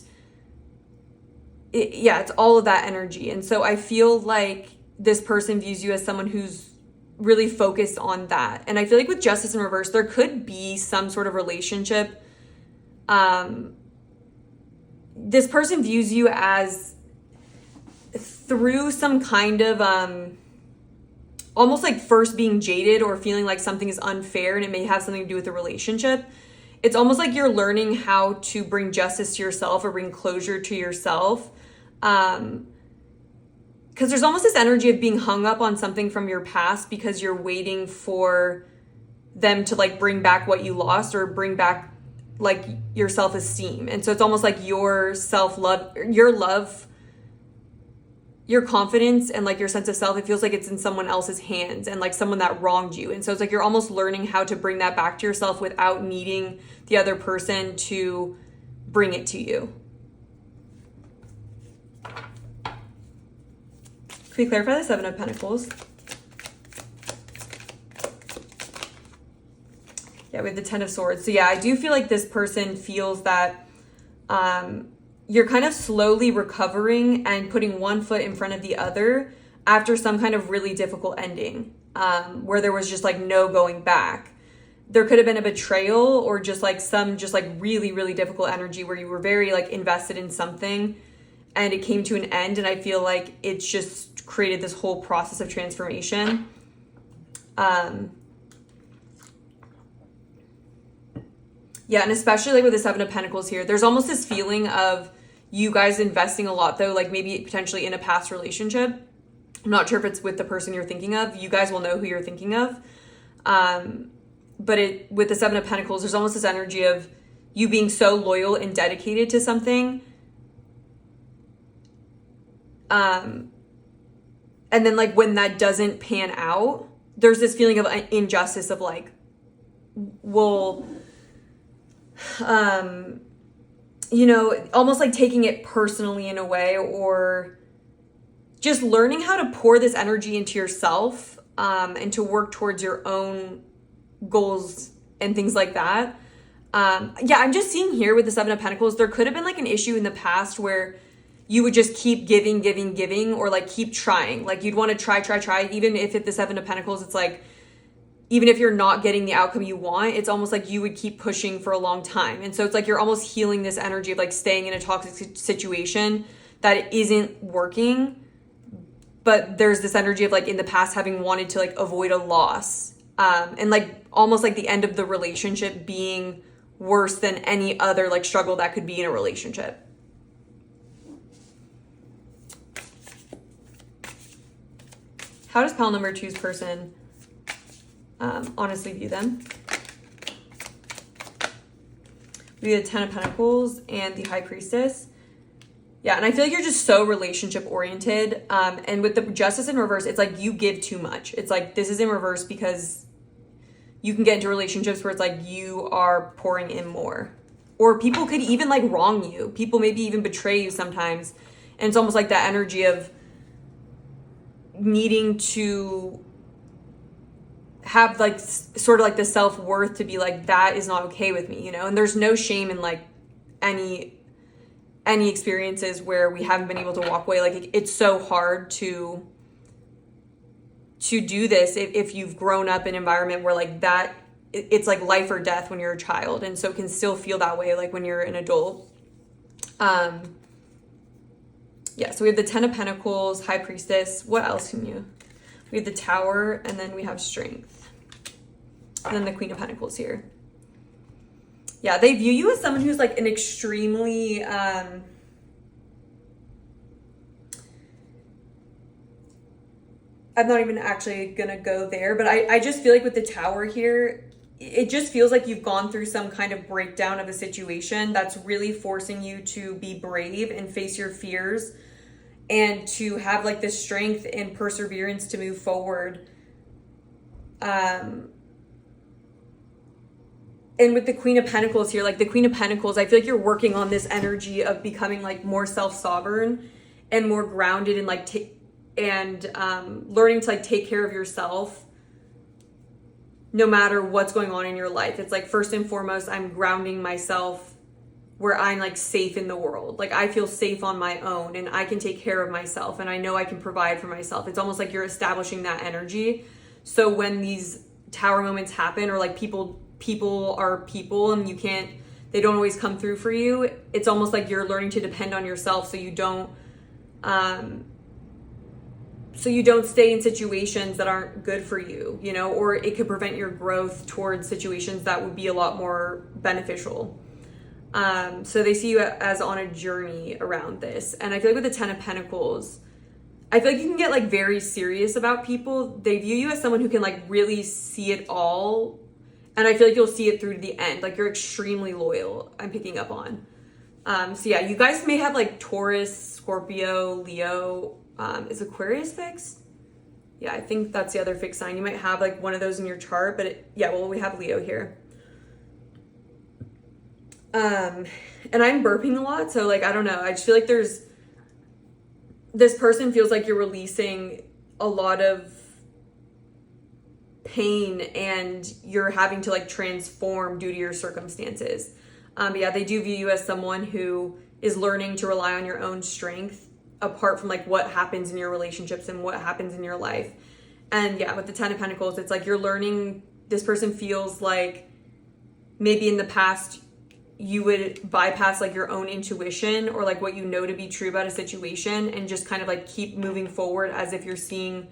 it's all of that energy. And so I feel like this person views you as someone who's really focused on that. And I feel like with Justice in reverse, there could be some sort of relationship. This person views you as through some kind of almost like first being jaded or feeling like something is unfair, and it may have something to do with the relationship. It's almost like you're learning how to bring justice to yourself or bring closure to yourself. Because there's almost this energy of being hung up on something from your past because you're waiting for them to like bring back what you lost or bring back like your self-esteem. And so it's almost like your self-love, your confidence and like your sense of self, it feels like it's in someone else's hands and like someone that wronged you. And so it's like you're almost learning how to bring that back to yourself without needing the other person to bring it to you. Can we clarify the Seven of Pentacles? Yeah, with the Ten of Swords. So yeah, I do feel like this person feels that you're kind of slowly recovering and putting one foot in front of the other after some kind of really difficult ending, where there was just like no going back. There could have been a betrayal or just like some just like really, really difficult energy where you were very like invested in something and it came to an end. And I feel like it's just created this whole process of transformation. Yeah, and especially like with the Seven of Pentacles here, there's almost this feeling of you guys investing a lot though, like maybe potentially in a past relationship. I'm not sure if it's with the person you're thinking of. You guys will know who you're thinking of. But with the Seven of Pentacles, there's almost this energy of you being so loyal and dedicated to something. And then like when that doesn't pan out, there's this feeling of injustice of like, well, you know, almost like taking it personally in a way, or just learning how to pour this energy into yourself, and to work towards your own goals and things like that. Yeah, I'm just seeing here with the Seven of Pentacles, there could have been like an issue in the past where you would just keep giving, or like keep trying. Like you'd want to try. Even if at the Seven of Pentacles, it's like, even if you're not getting the outcome you want, it's almost like you would keep pushing for a long time. And so it's like you're almost healing this energy of like staying in a toxic situation that it isn't working. But there's this energy of like in the past having wanted to like avoid a loss. And like almost like the end of the relationship being worse than any other like struggle that could be in a relationship. How does pile number 2's person honestly view them? We have the Ten of Pentacles and the High Priestess. Yeah, and I feel like you're just so relationship oriented. And with the Justice in reverse, it's like you give too much. It's like this is in reverse because you can get into relationships where it's like you are pouring in more. Or people could even like wrong you. People maybe even betray you sometimes. And it's almost like that energy of needing to have like sort of like the self-worth to be like, that is not okay with me, you know? And there's no shame in like any experiences where we haven't been able to walk away. Like it's so hard to do this if you've grown up in an environment where like that, it's like life or death when you're a child. And so it can still feel that way like when you're an adult. Yeah, so we have the Ten of Pentacles, High Priestess. What else can you? We have the Tower, and then we have Strength. And then the Queen of Pentacles here. Yeah, they view you as someone who's like an extremely... I'm not even actually going to go there, but I just feel like with the Tower here, it just feels like you've gone through some kind of breakdown of a situation that's really forcing you to be brave and face your fears and to have like the strength and perseverance to move forward. And And with the Queen of Pentacles here, like the Queen of Pentacles, I feel like you're working on this energy of becoming like more self-sovereign and more grounded and like learning to like take care of yourself no matter what's going on in your life. It's like, first and foremost, I'm grounding myself where I'm like safe in the world. Like I feel safe on my own and I can take care of myself and I know I can provide for myself. It's almost like you're establishing that energy. So when these tower moments happen, or like people are people and they don't always come through for you, it's almost like you're learning to depend on yourself so you don't stay in situations that aren't good for you, you know, or it could prevent your growth towards situations that would be a lot more beneficial. So they see you as on a journey around this. And I feel like with the Ten of Pentacles, I feel like you can get like very serious about people. They view you as someone who can like really see it all. And I feel like you'll see it through to the end. Like you're extremely loyal, I'm picking up on. So yeah, you guys may have like Taurus, Scorpio, Leo. Is Aquarius fixed? Yeah, I think that's the other fixed sign. You might have like one of those in your chart, but we have Leo here. And I'm burping a lot, so like, I don't know. I just feel like this person feels like you're releasing a lot of pain and you're having to like transform due to your circumstances. But yeah, they do view you as someone who is learning to rely on your own strength apart from like what happens in your relationships and what happens in your life. And yeah, with the Ten of Pentacles, it's like you're learning. This person feels like maybe in the past you would bypass like your own intuition or like what you know to be true about a situation and just kind of like keep moving forward as if you're seeing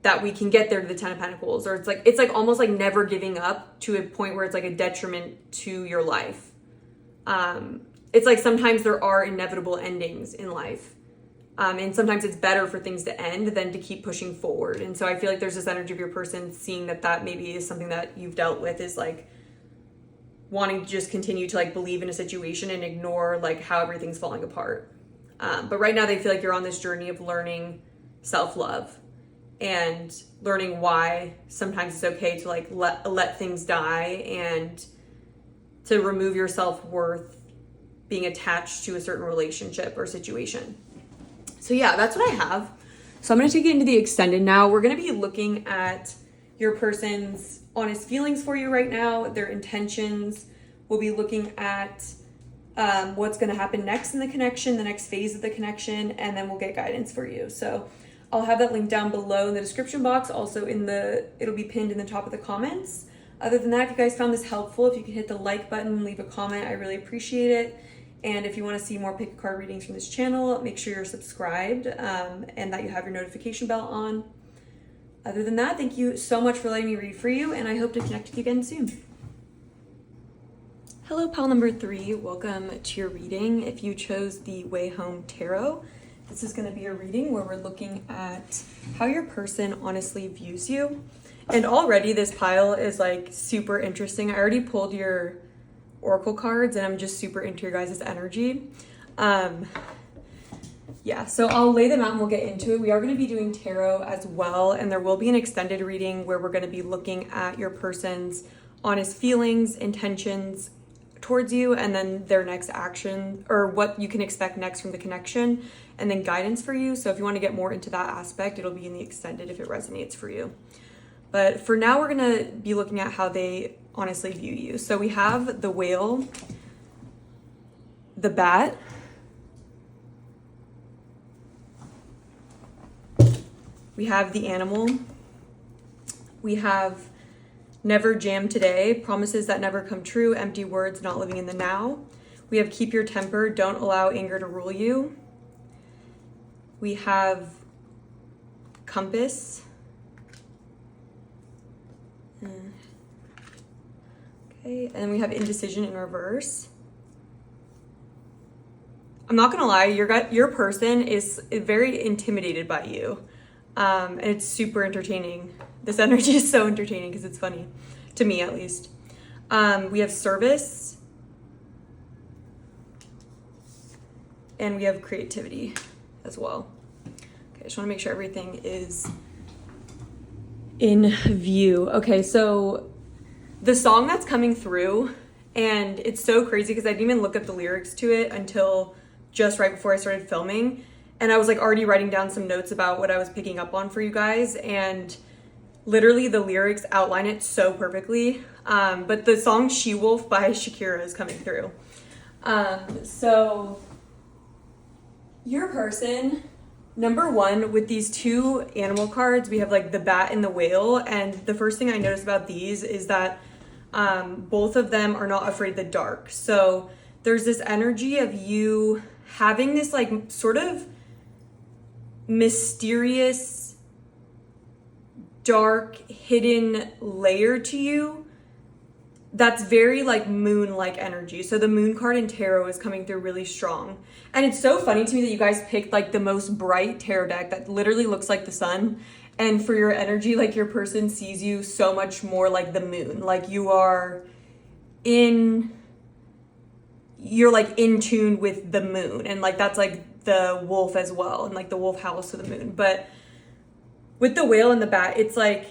that we can get there to the Ten of Pentacles. Or it's like almost like never giving up to a point where it's like a detriment to your life. It's like sometimes there are inevitable endings in life. And sometimes it's better for things to end than to keep pushing forward. And so I feel like there's this energy of your person seeing that maybe is something that you've dealt with, is like wanting to just continue to like believe in a situation and ignore like how everything's falling apart. But right now they feel like you're on this journey of learning self-love and learning why sometimes it's okay to like let things die and to remove your self-worth being attached to a certain relationship or situation. So yeah, that's what I have. So I'm going to take it into the extended now. We're going to be looking at your person's honest feelings for you right now, their intentions. We'll be looking at what's going to happen next in the connection, the next phase of the connection, and then we'll get guidance for you. So I'll have that link down below in the description box. Also it'll be pinned in the top of the comments. Other than that, if you guys found this helpful, if you can hit the like button, leave a comment, I really appreciate it. And if you want to see more pick a card readings from this channel, make sure you're subscribed and that you have your notification bell on. Other than that, thank you so much for letting me read for you, and I hope to connect with you again soon. Hello, pal number 3. Welcome to your reading. If you chose the Wayhome Tarot, this is going to be a reading where we're looking at how your person honestly views you. And already this pile is like super interesting. I already pulled your Oracle cards and I'm just super into your guys' energy. Yeah, so I'll lay them out and we'll get into it. We are going to be doing tarot as well, and there will be an extended reading where we're going to be looking at your person's honest feelings, intentions towards you, and then their next action, or what you can expect next from the connection, and then guidance for you. So if you want to get more into that aspect, it'll be in the extended if it resonates for you. But for now, we're going to be looking at how they honestly view you. So we have the whale, the bat, we have the animal, we have never jam today, promises that never come true, empty words, not living in the now. We have keep your temper, don't allow anger to rule you. We have compass. Okay, and then we have indecision in reverse. I'm not gonna lie, your person is very intimidated by you. And it's super entertaining. This energy is so entertaining because it's funny, to me at least. We have service. And we have creativity as well. Okay, I just want to make sure everything is in view. Okay, so the song that's coming through, and it's so crazy because I didn't even look up the lyrics to it until just right before I started filming. And I was like already writing down some notes about what I was picking up on for you guys. And literally the lyrics outline it so perfectly. But the song She Wolf by Shakira is coming through. So your person, number one, with these two animal cards, we have like the bat and the whale. And the first thing I noticed about these is that both of them are not afraid of the dark. So there's this energy of you having this like sort of mysterious, dark, hidden layer to you that's very like moon-like energy. So the moon card in tarot is coming through really strong. And it's so funny to me that you guys picked like the most bright tarot deck that literally looks like the sun. And for your energy, like your person sees you so much more like the moon. Like you're like in tune with the moon. And like that's like the wolf as well. And like the wolf howls to the moon. But with the whale and the bat, it's like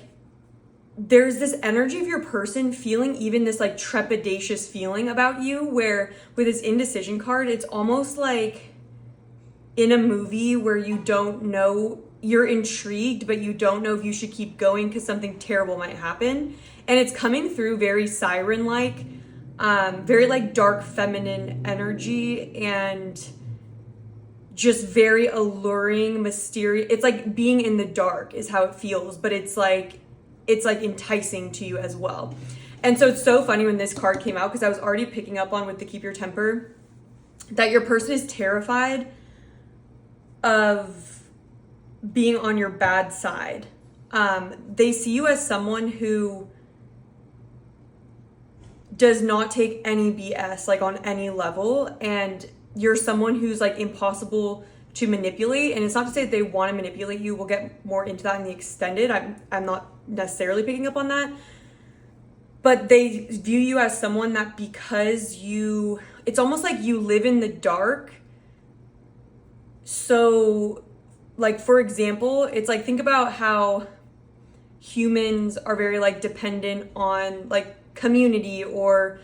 there's this energy of your person feeling even this like trepidatious feeling about you, where with this indecision card, it's almost like in a movie where you don't know, you're intrigued, but you don't know if you should keep going because something terrible might happen. And it's coming through very siren-like, very like dark feminine energy, and just very alluring, mysterious. It's like being in the dark is how it feels, but it's like enticing to you as well. And so it's so funny when this card came out, because I was already picking up on with the keep your temper that your person is terrified of being on your bad side. They see you as someone who does not take any BS like on any level, and you're someone who's like impossible to manipulate. And it's not to say that they want to manipulate you. We'll get more into that in the extended. I'm not necessarily picking up on that, but they view you as someone that because it's almost like you live in the dark. So like, for example, it's like, think about how humans are very like dependent on like community or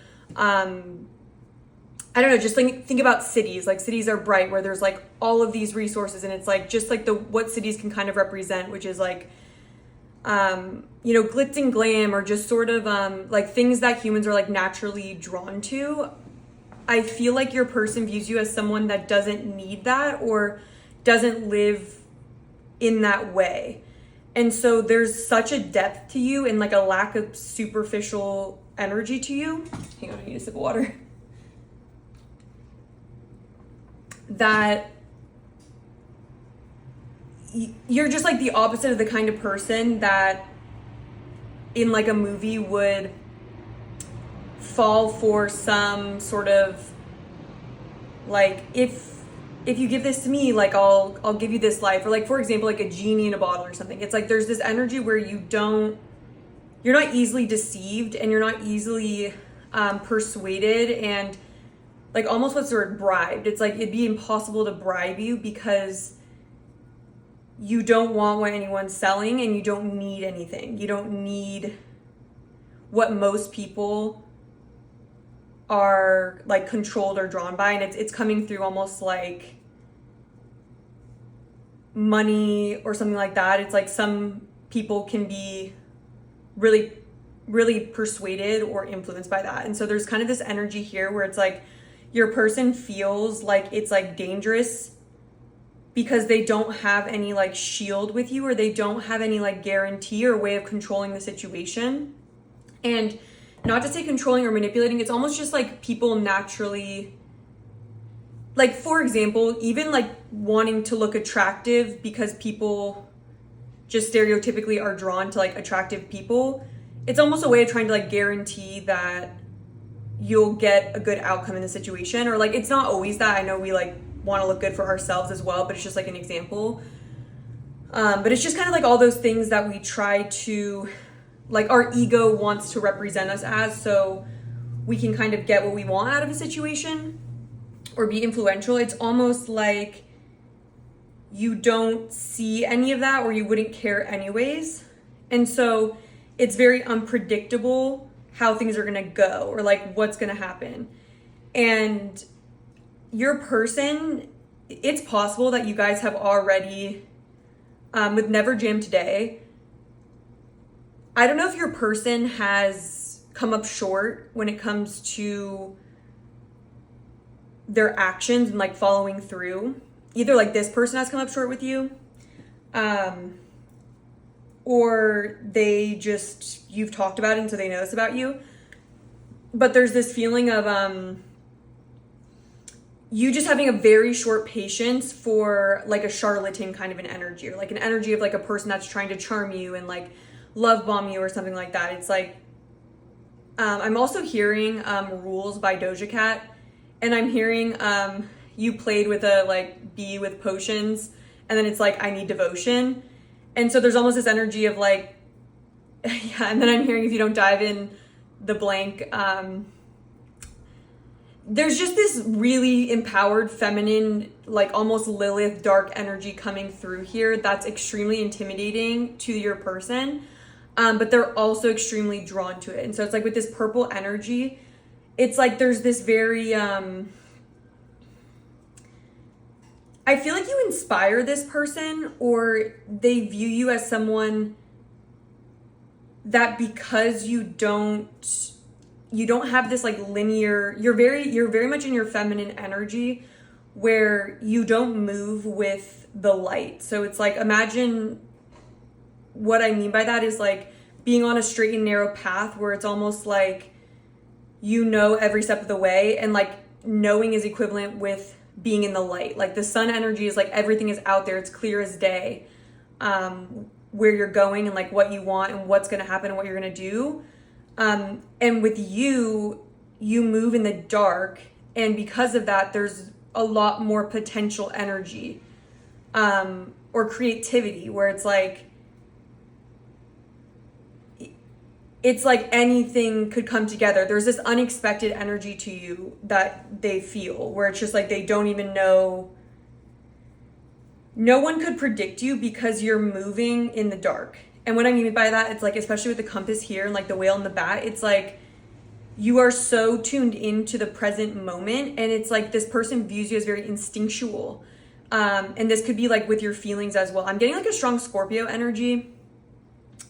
I don't know, just think about cities. Like cities are bright where there's like all of these resources, and it's like just like what cities can kind of represent, which is like glitz and glam, or just sort of like things that humans are like naturally drawn to. I feel like your person views you as someone that doesn't need that or doesn't live in that way. And so there's such a depth to you and like a lack of superficial energy to you. Hang on, I need a sip of water. That you're just like the opposite of the kind of person that in like a movie would fall for some sort of like, if you give this to me, like I'll give you this life, or like, for example, like a genie in a bottle or something. It's like there's this energy where you're not easily deceived, and you're not easily persuaded, and like almost what's the word, bribed. It's like it'd be impossible to bribe you because you don't want what anyone's selling, and you don't need anything. You don't need what most people are like controlled or drawn by. And it's coming through almost like money or something like that. It's like some people can be really, really persuaded or influenced by that. And so there's kind of this energy here where it's like your person feels like it's like dangerous because they don't have any like shield with you, or they don't have any like guarantee or way of controlling the situation. And not to say controlling or manipulating, it's almost just like people naturally, like for example, even like wanting to look attractive because people just stereotypically are drawn to like attractive people. It's almost a way of trying to like guarantee that you'll get a good outcome in the situation. Or like, it's not always that. I know we like want to look good for ourselves as well, but it's just like an example. But it's just kind of like all those things that we try to, like our ego wants to represent us as, so we can kind of get what we want out of a situation or be influential. It's almost like you don't see any of that, or you wouldn't care anyways. And so it's very unpredictable how things are gonna go or like what's gonna happen. And your person, it's possible that you guys have already, with Never Jam Today, I don't know if your person has come up short when it comes to their actions and like following through. Either like this person has come up short with you, or they just, you've talked about it and so they know this about you. But there's this feeling of you just having a very short patience for like a charlatan kind of an energy, or like an energy of like a person that's trying to charm you and like love bomb you or something like that. It's like, I'm also hearing Rules by Doja Cat, and I'm hearing you played with a like bee with potions, and then it's like, I need devotion. And so there's almost this energy of like, yeah, and then I'm hearing, if you don't dive in the blank, there's just this really empowered feminine, like almost Lilith dark energy coming through here that's extremely intimidating to your person, but they're also extremely drawn to it. And so it's like with this purple energy, it's like there's this very I feel like you inspire this person, or they view you as someone that, because you don't have this like linear, you're very much in your feminine energy where you don't move with the light. So it's like, imagine, what I mean by that is like being on a straight and narrow path where it's almost like, you know, every step of the way, and like knowing is equivalent with being in the light. Like the sun energy is like everything is out there, it's clear as day, where you're going and like what you want and what's going to happen and what you're going to do. And with you move in the dark, and because of that, there's a lot more potential energy, or creativity, where it's like anything could come together. There's this unexpected energy to you that they feel, where it's just like they don't even know. No one could predict you because you're moving in the dark. And what I mean by that, it's like, especially with the compass here and like the whale and the bat, it's like you are so tuned into the present moment, and it's like this person views you as very instinctual. And this could be like with your feelings as well. I'm getting like a strong Scorpio energy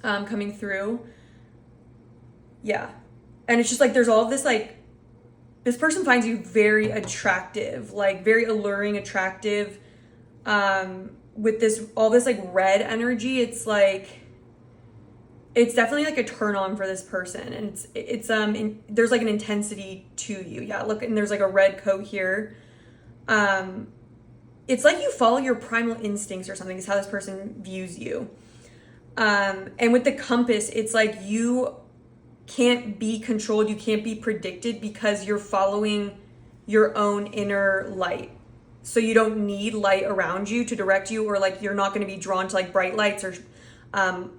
coming through. Yeah. And it's just like, there's all of this, like, this person finds you very attractive, like very alluring, attractive, with this, all this like red energy. It's like, it's definitely like a turn on for this person. And there's like an intensity to you. Yeah. Look, and there's like a red coat here. It's like you follow your primal instincts or something is how this person views you. And with the compass, it's like you can't be controlled, you can't be predicted, because you're following your own inner light. So you don't need light around you to direct you, or like you're not going to be drawn to like bright lights, or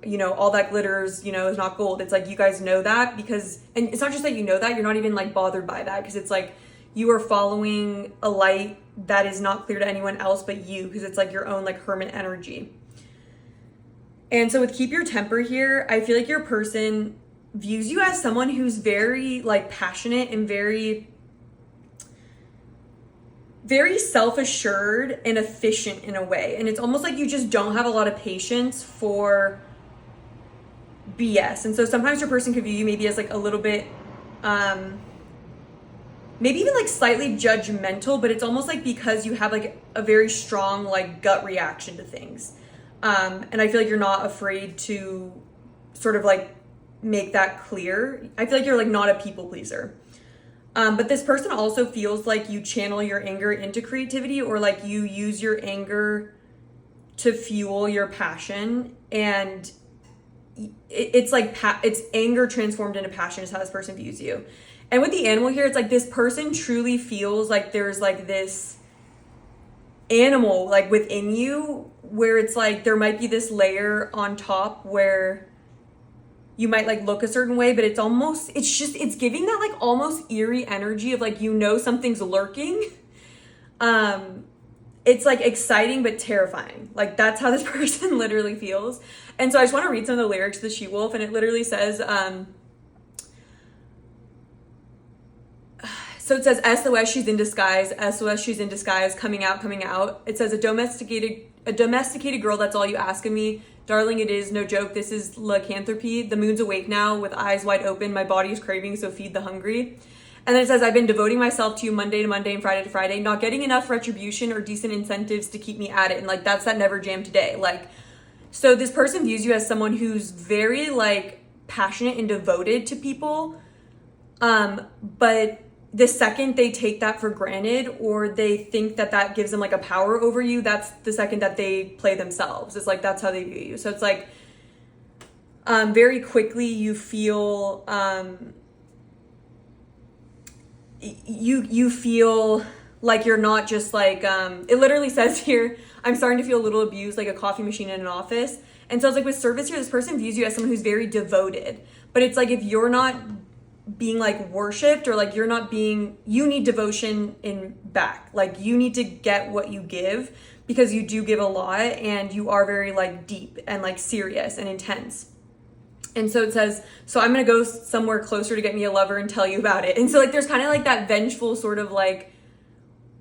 you know, all that glitters, you know, is not gold. It's like, you guys know that, because, and it's not just that you know that, you're not even like bothered by that, because it's like you are following a light that is not clear to anyone else but you, because it's like your own like hermit energy. And so with keep your temper here, I feel like your person views you as someone who's very like passionate and very, very self-assured and efficient in a way. And it's almost like you just don't have a lot of patience for BS. And so sometimes your person could view you maybe as like a little bit, maybe even like slightly judgmental, but it's almost like because you have like a very strong like gut reaction to things. And I feel like you're not afraid to sort of like make that clear. I feel like you're like not a people pleaser. But this person also feels like you channel your anger into creativity, or like you use your anger to fuel your passion. And it's like, it's anger transformed into passion is how this person views you. And with the animal here, it's like this person truly feels like there's like this animal like within you, where it's like there might be this layer on top where you might like look a certain way, but it's giving that like almost eerie energy of like, you know, something's lurking. It's like exciting but terrifying. Like that's how this person literally feels. And so I just want to read some of the lyrics to the She Wolf, and it literally says, So it says SOS, she's in disguise. SOS, she's in disguise. Coming out, coming out. It says a domesticated girl, that's all you ask of me. Darling, it is no joke. This is lycanthropy. The moon's awake now with eyes wide open. My body is craving, so feed the hungry. And then it says, I've been devoting myself to you Monday to Monday and Friday to Friday, not getting enough retribution or decent incentives to keep me at it. And like, that's that never jam today. Like, so this person views you as someone who's very like passionate and devoted to people. But the second they take that for granted, or they think that that gives them like a power over you, that's the second that they play themselves. It's like, that's how they view you. So it's like, very quickly you feel, you feel like you're not just like, it literally says here, I'm starting to feel a little abused, like a coffee machine in an office. And so it's like with service here, this person views you as someone who's very devoted, but it's like, if you're not being like worshipped, or like you're not being, you need devotion in back. Like you need to get what you give, because you do give a lot and you are very like deep and like serious and intense. And so it says, so I'm going to go somewhere closer to get me a lover and tell you about it. And so like, there's kind of like that vengeful sort of like,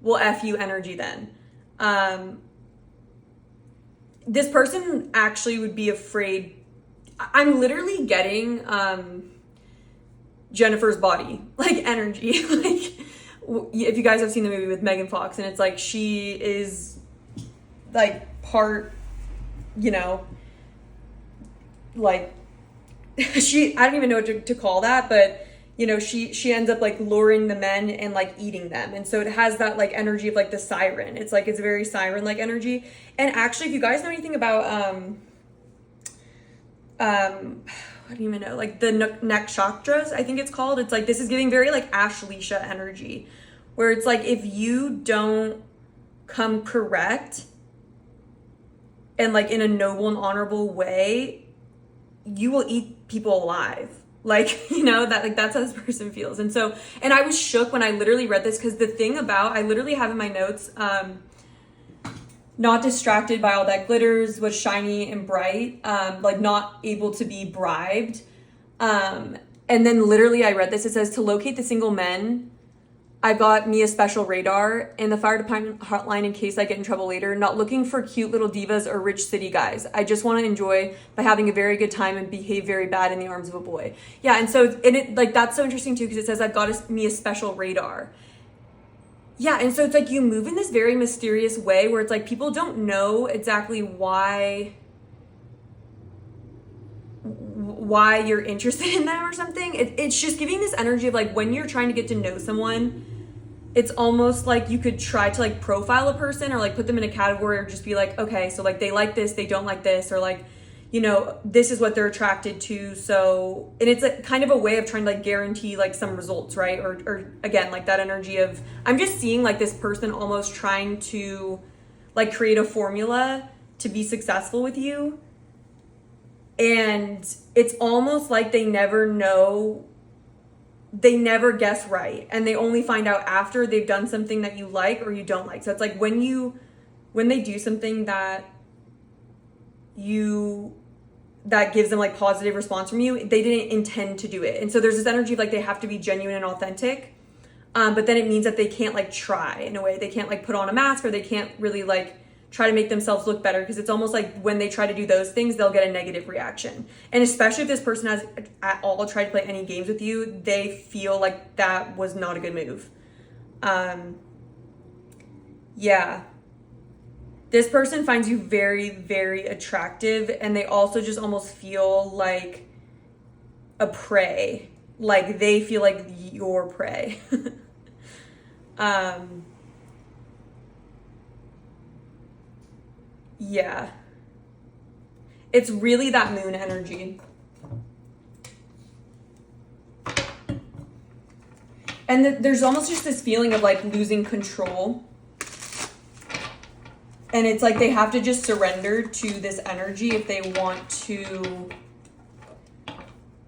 well, F you energy then. This person actually would be afraid. I'm literally getting, Jennifer's Body, like energy. Like, if you guys have seen the movie with Megan Fox, and it's like, she is like part, you know, like, I don't even know what to call that, but you know, she ends up like luring the men and like eating them. And so it has that like energy of like the siren. It's like, it's very siren like energy. And actually, if you guys know anything about, I don't even know, like the nakshatras, I think it's called. It's like, this is giving very like Ashleisha energy, where it's like, if you don't come correct and like in a noble and honorable way, you will eat people alive. Like, you know, that like, that's how this person feels. And so, and I was shook when I literally read this, because the thing about, I literally have in my notes, not distracted by all that glitters, was shiny and bright, like not able to be bribed. And then literally I read this, it says, to locate the single men, I got me a special radar and the fire department hotline in case I get in trouble later. Not looking for cute little divas or rich city guys. I just want to enjoy by having a very good time and behave very bad in the arms of a boy. Yeah, and so, and it like, that's so interesting too, because it says, I've got me a special radar. Yeah, and so it's like, you move in this very mysterious way where it's like, people don't know exactly why you're interested in them or something. It's just giving this energy of like, when you're trying to get to know someone, it's almost like you could try to like profile a person, or like put them in a category, or just be like, okay, so like they like this, they don't like this, or like, you know, this is what they're attracted to. So, and it's a kind of a way of trying to like guarantee like some results, right? Or again, like that energy of, I'm just seeing like this person almost trying to like create a formula to be successful with you. And it's almost like they never know, they never guess right. And they only find out after they've done something that you like or you don't like. So it's like, when they do something that gives them like positive response from you, they didn't intend to do it. And so there's this energy of like, they have to be genuine and authentic. But then it means that they can't like try in a way, they can't like put on a mask, or they can't really like try to make themselves look better, because it's almost like when they try to do those things, they'll get a negative reaction. And especially if this person has at all tried to play any games with you, they feel like that was not a good move. Yeah. This person finds you very, very attractive, and they also just almost feel like a prey. Like they feel like you're prey. Yeah. It's really that moon energy. And there's almost just this feeling of like losing control. And it's like they have to just surrender to this energy if they want to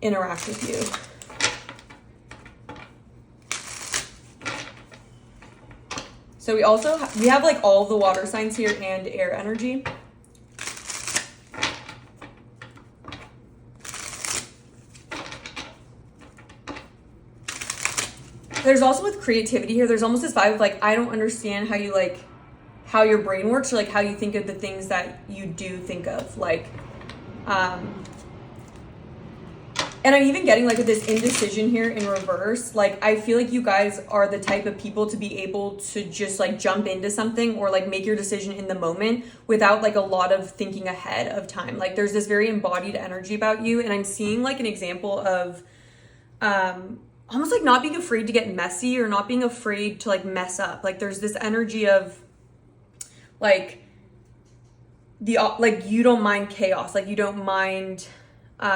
interact with you. So we have like all the water signs here and air energy. There's also with creativity here, there's almost this vibe of like, I don't understand how you like, how your brain works or like how you think of the things that you do think of. Like, and I'm even getting like with this indecision here in reverse, like I feel like you guys are the type of people to be able to just like jump into something or like make your decision in the moment without like a lot of thinking ahead of time. Like there's this very embodied energy about you, and I'm seeing like an example of almost like not being afraid to get messy or not being afraid to like mess up. Like there's this energy of like like you don't mind chaos, like you don't mind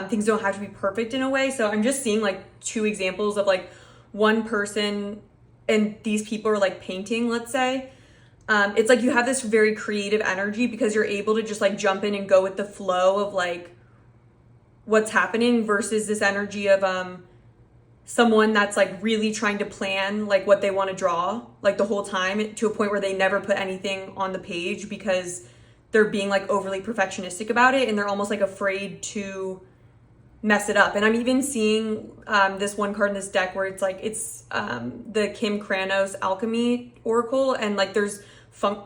things don't have to be perfect in a way. So I'm just seeing like two examples of like one person and these people are like painting, let's say. It's like you have this very creative energy because you're able to just like jump in and go with the flow of like what's happening versus this energy of someone that's like really trying to plan like what they want to draw like the whole time to a point where they never put anything on the page because they're being like overly perfectionistic about it and they're almost like afraid to mess it up. And I'm even seeing this one card in this deck where it's like it's the Kim Kranos Alchemy Oracle, and like there's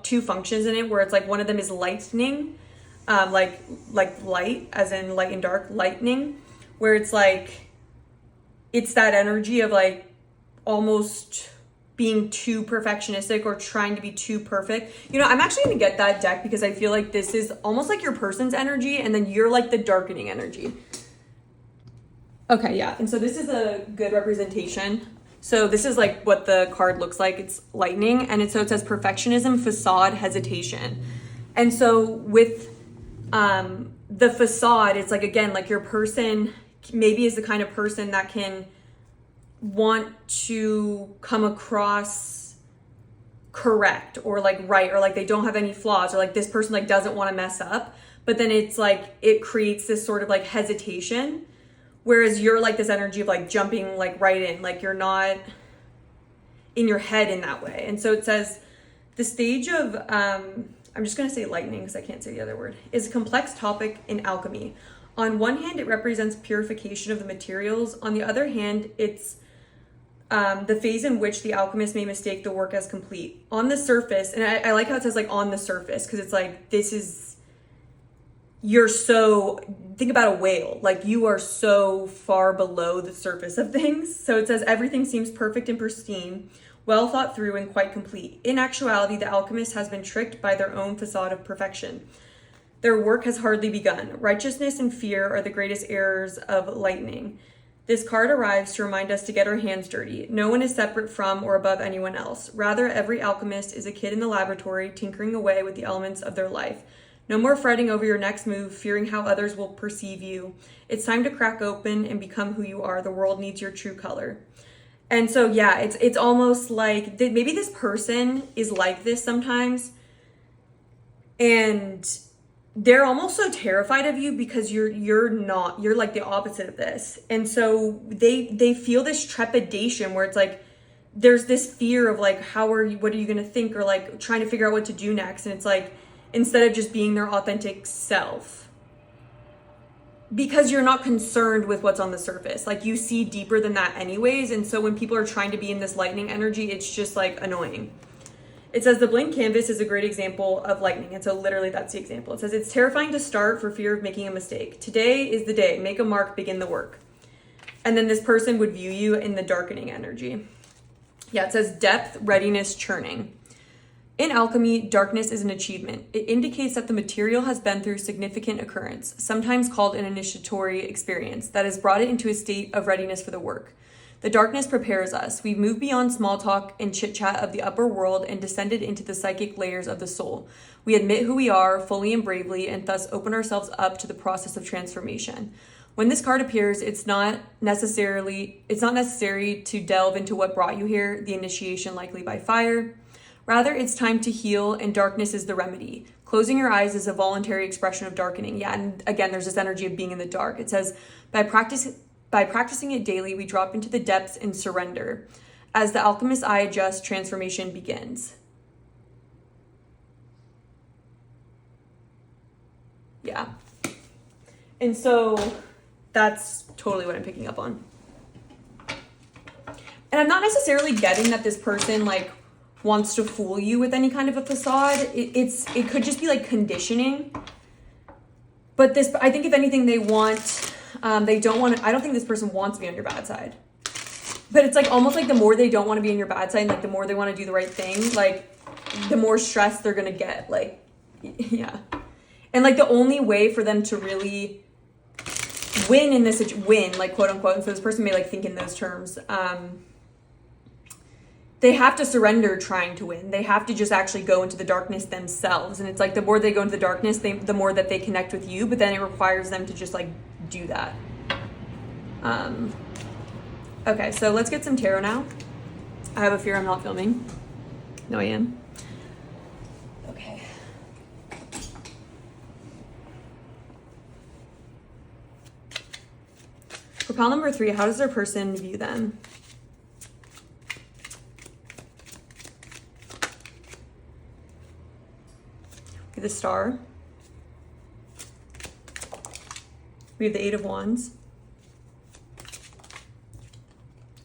two functions in it where it's like one of them is lightning, like light as in light and dark, lightning, where it's like it's that energy of like almost being too perfectionistic or trying to be too perfect. You know, I'm actually gonna get that deck because I feel like this is almost like your person's energy and then you're like the darkening energy. Okay, yeah, and so this is a good representation. So this is like what the card looks like. It's lightning, and it says perfectionism, facade, hesitation. And so with the facade, it's like, again, like your person maybe is the kind of person that can want to come across correct or like right, or like they don't have any flaws, or like this person like doesn't want to mess up, but then it's like it creates this sort of like hesitation. Whereas you're like this energy of like jumping like right in, like you're not in your head in that way. And so it says the stage of, I'm just going to say lightning because I can't say the other word, is a complex topic in alchemy. On one hand, it represents purification of the materials. On the other hand, it's the phase in which the alchemist may mistake the work as complete. On the surface, and I like how it says like on the surface, because it's like, this is, you're so, think about a whale, like you are so far below the surface of things. So it says everything seems perfect and pristine, well thought through and quite complete. In actuality, the alchemist has been tricked by their own facade of perfection. Their work has hardly begun. Righteousness and fear are the greatest errors of lightning. This card arrives to remind us to get our hands dirty. No one is separate from or above anyone else. Rather, every alchemist is a kid in the laboratory tinkering away with the elements of their life. No more fretting over your next move, fearing how others will perceive you. It's time to crack open and become who you are. The world needs your true color. And so, yeah, it's almost like maybe this person is like this sometimes, and they're almost so terrified of you because you're like the opposite of this. And so they feel this trepidation where it's like there's this fear of like what are you going to think, or like trying to figure out what to do next. And it's like, instead of just being their authentic self, because you're not concerned with what's on the surface. Like you see deeper than that anyways. And so when people are trying to be in this lightning energy, it's just like annoying. It says the blank canvas is a great example of lightning. And so literally that's the example. It says it's terrifying to start for fear of making a mistake. Today is the day. Make a mark, begin the work. And then this person would view you in the darkening energy. Yeah, it says depth, readiness, churning. In alchemy, darkness is an achievement. It indicates that the material has been through significant occurrence, sometimes called an initiatory experience, that has brought it into a state of readiness for the work. The darkness prepares us. We've moved beyond small talk and chit-chat of the upper world and descended into the psychic layers of the soul. We admit who we are fully and bravely, and thus open ourselves up to the process of transformation. When this card appears, it's not necessary to delve into what brought you here, the initiation likely by fire. Rather, it's time to heal, and darkness is the remedy. Closing your eyes is a voluntary expression of darkening. Yeah, and again, there's this energy of being in the dark. It says, by practicing it daily, we drop into the depths and surrender. As the alchemist's eye adjusts, transformation begins. Yeah. And so that's totally what I'm picking up on. And I'm not necessarily getting that this person like wants to fool you with any kind of a facade. It could just be like conditioning. But this, I think if anything they want, they don't want to, I don't think this person wants to be on your bad side. But it's like almost like the more they don't want to be on your bad side, like the more they want to do the right thing, like the more stress they're going to get. Like, yeah. And like the only way for them to really win in this, win, like quote unquote, and so this person may like think in those terms, they have to surrender trying to win. They have to just actually go into the darkness themselves. And it's like the more they go into the darkness, the more that they connect with you, but then it requires them to just like do that. Okay, so let's get some tarot now. I have a fear I'm not filming. No, I am. Okay. For pile number 3, how does their person view them? We have the Star. We have the 8 of Wands.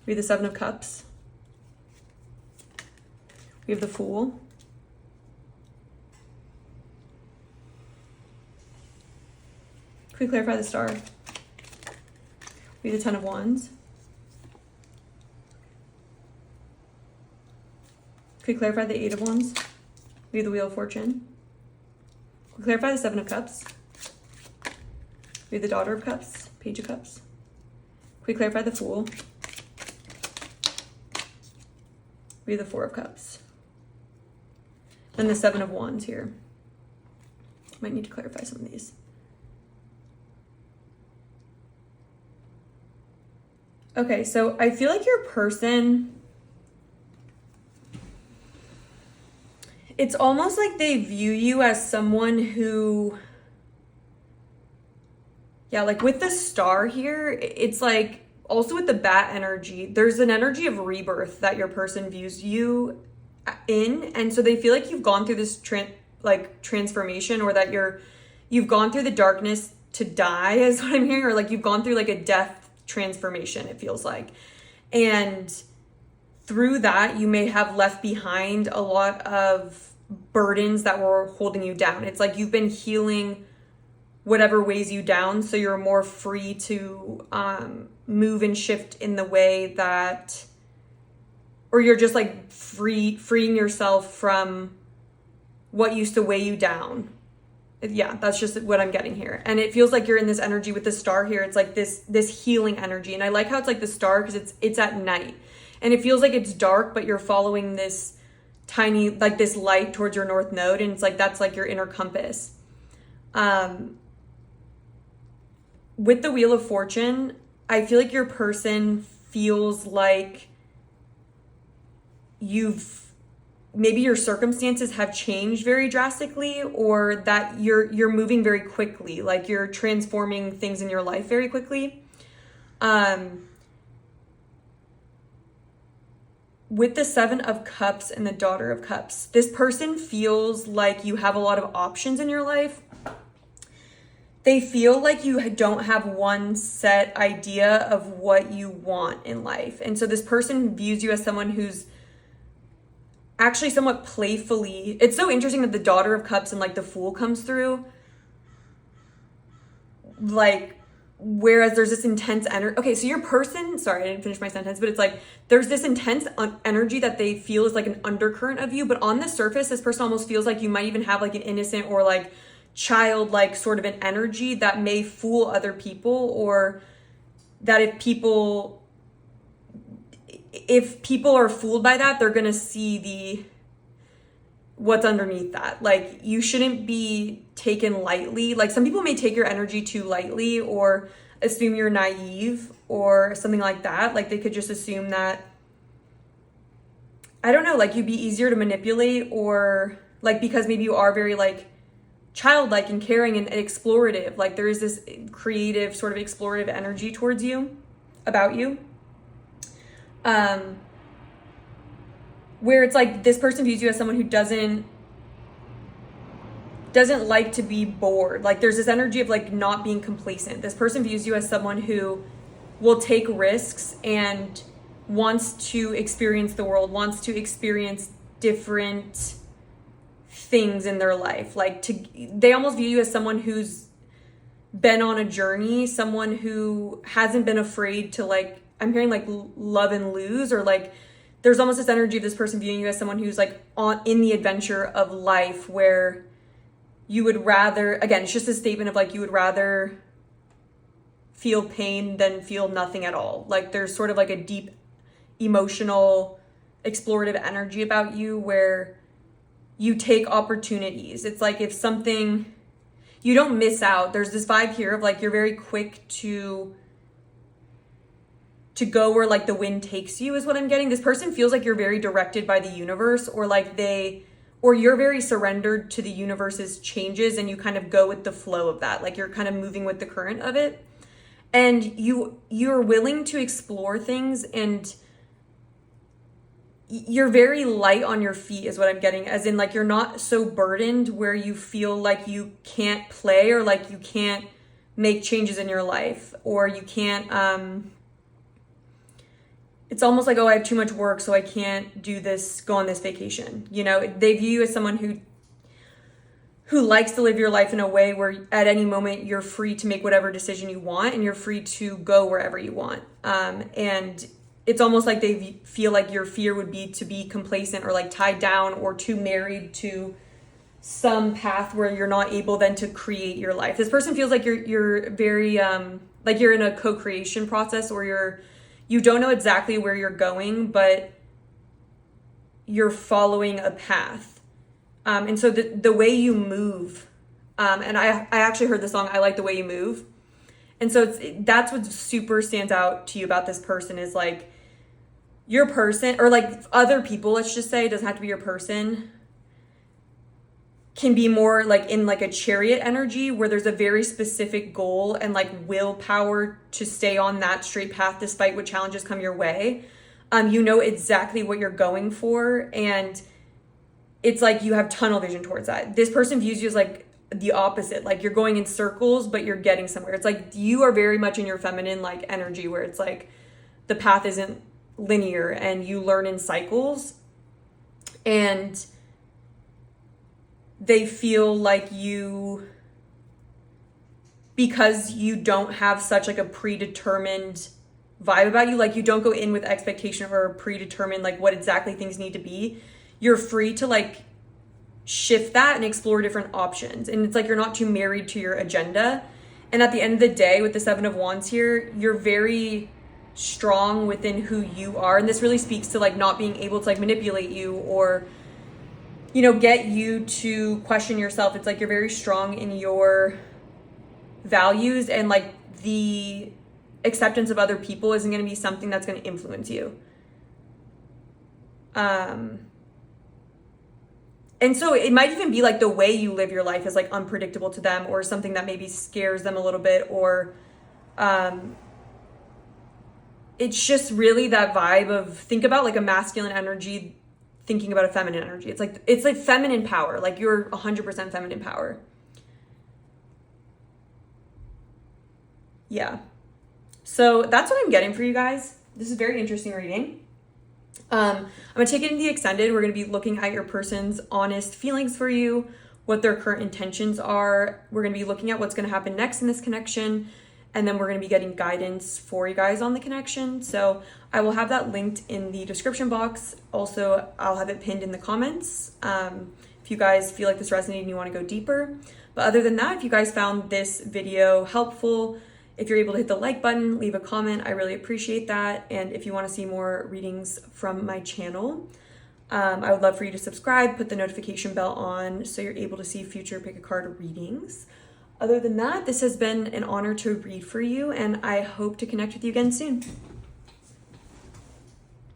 We have the 7 of Cups. We have the Fool. Can we clarify the Star? We have the 10 of Wands. Can we clarify the 8 of Wands? We have the Wheel of Fortune. Can we clarify the 7 of Cups? We have the Daughter of Cups, Page of Cups. Can we clarify the Fool? We have the 4 of Cups. And the 7 of Wands here. Might need to clarify some of these. Okay, so I feel like your person, it's almost like they view you as someone who, yeah, like with the Star here, it's like, also with the Bat energy, there's an energy of rebirth that your person views you in. And so they feel like you've gone through this transformation, or that you've gone through the darkness to die, is what I'm hearing, or like you've gone through like a death transformation, it feels like. And through that, you may have left behind a lot of burdens that were holding you down. It's like you've been healing whatever weighs you down, so you're more free to move and shift in the way that, or you're just like freeing yourself from what used to weigh you down. Yeah, that's just what I'm getting here. And it feels like you're in this energy with the Star here. It's like this healing energy. And I like how it's like the Star because it's at night. And it feels like it's dark, but you're following this tiny, like this light towards your North Node. And it's like, that's like your inner compass. With the Wheel of Fortune, I feel like your person feels like maybe your circumstances have changed very drastically, or that you're moving very quickly, like you're transforming things in your life very quickly. With the 7 of Cups and the Daughter of Cups, this person feels like you have a lot of options in your life. They feel like you don't have one set idea of what you want in life. And so this person views you as someone who's actually somewhat playfully, it's so interesting that the Daughter of Cups and like the Fool comes through. Like, whereas there's this intense energy. Okay, so your person, sorry, I didn't finish my sentence, but it's like, there's this intense energy that they feel is like an undercurrent of you. But on the surface, this person almost feels like you might even have like an innocent or like childlike sort of an energy that may fool other people, or that if people are fooled by that, they're gonna see what's underneath that. Like, you shouldn't be taken lightly. Like, some people may take your energy too lightly, or assume you're naive or something like that. Like, they could just assume that, I don't know, like you'd be easier to manipulate, or like, because maybe you are very like childlike and caring and explorative. Like, there is this creative sort of explorative energy towards you, about you. Where it's like this person views you as someone who doesn't like to be bored. Like, there's this energy of like not being complacent. This person views you as someone who will take risks and wants to experience the world, wants to experience different things in their life. Like they almost view you as someone who's been on a journey, someone who hasn't been afraid to, like, I'm hearing like love and lose, or like there's almost this energy of this person viewing you as someone who's like in the adventure of life, where you would rather, again, it's just a statement of like, you would rather feel pain than feel nothing at all. Like there's sort of like a deep emotional explorative energy about you where you take opportunities. It's like if something, you don't miss out. There's this vibe here of like, you're very quick to go where like the wind takes you, is what I'm getting. This person feels like you're very directed by the universe, or like you're very surrendered to the universe's changes, and you kind of go with the flow of that. Like you're kind of moving with the current of it. And you're willing to explore things, and you're very light on your feet, is what I'm getting. As in like, you're not so burdened where you feel like you can't play, or like you can't make changes in your life, or you can't, it's almost like, oh, I have too much work, so I can't do this, go on this vacation. You know, they view you as someone who likes to live your life in a way where at any moment you're free to make whatever decision you want, and you're free to go wherever you want. And it's almost like they feel like your fear would be to be complacent, or like tied down, or too married to some path where you're not able then to create your life. This person feels like you're very, like you're in a co-creation process, or you don't know exactly where you're going, but you're following a path. And so the way you move, and I actually heard the song, I Like the Way You Move. And so that's what super stands out to you about this person, is like your person, or like other people, let's just say, it doesn't have to be your person, can be more like in like a chariot energy, where there's a very specific goal and like willpower to stay on that straight path despite what challenges come your way. You know exactly what you're going for, and it's like you have tunnel vision towards that. This person views you as like the opposite, like you're going in circles, but you're getting somewhere. It's like you are very much in your feminine like energy, where it's like the path isn't linear and you learn in cycles, and they feel like because you don't have such like a predetermined vibe about you, like you don't go in with expectation or predetermined like what exactly things need to be. You're free to like shift that and explore different options. And it's like you're not too married to your agenda. And at the end of the day, with the Seven of Wands here, you're very strong within who you are. And this really speaks to like not being able to like manipulate you, or, you know, get you to question yourself. It's like you're very strong in your values, and like the acceptance of other people isn't going to be something that's going to influence you. And so it might even be like the way you live your life is like unpredictable to them, or something that maybe scares them a little bit, or it's just really that vibe of, think about like a masculine energy thinking about a feminine energy. It's like feminine power, like you're 100% feminine power. Yeah. So that's what I'm getting for you guys. This is very interesting reading. I'm going to take it into the extended. We're going to be looking at your person's honest feelings for you, what their current intentions are. We're going to be looking at what's going to happen next in this connection. And then we're going to be getting guidance for you guys on the connection. So I will have that linked in the description box. Also, I'll have it pinned in the comments if you guys feel like this resonated and you want to go deeper. But other than that, if you guys found this video helpful, if you're able to hit the like button, leave a comment, I really appreciate that. And if you want to see more readings from my channel, I would love for you to subscribe, put the notification bell on so you're able to see future pick a card readings. Other than that, this has been an honor to read for you, and I hope to connect with you again soon.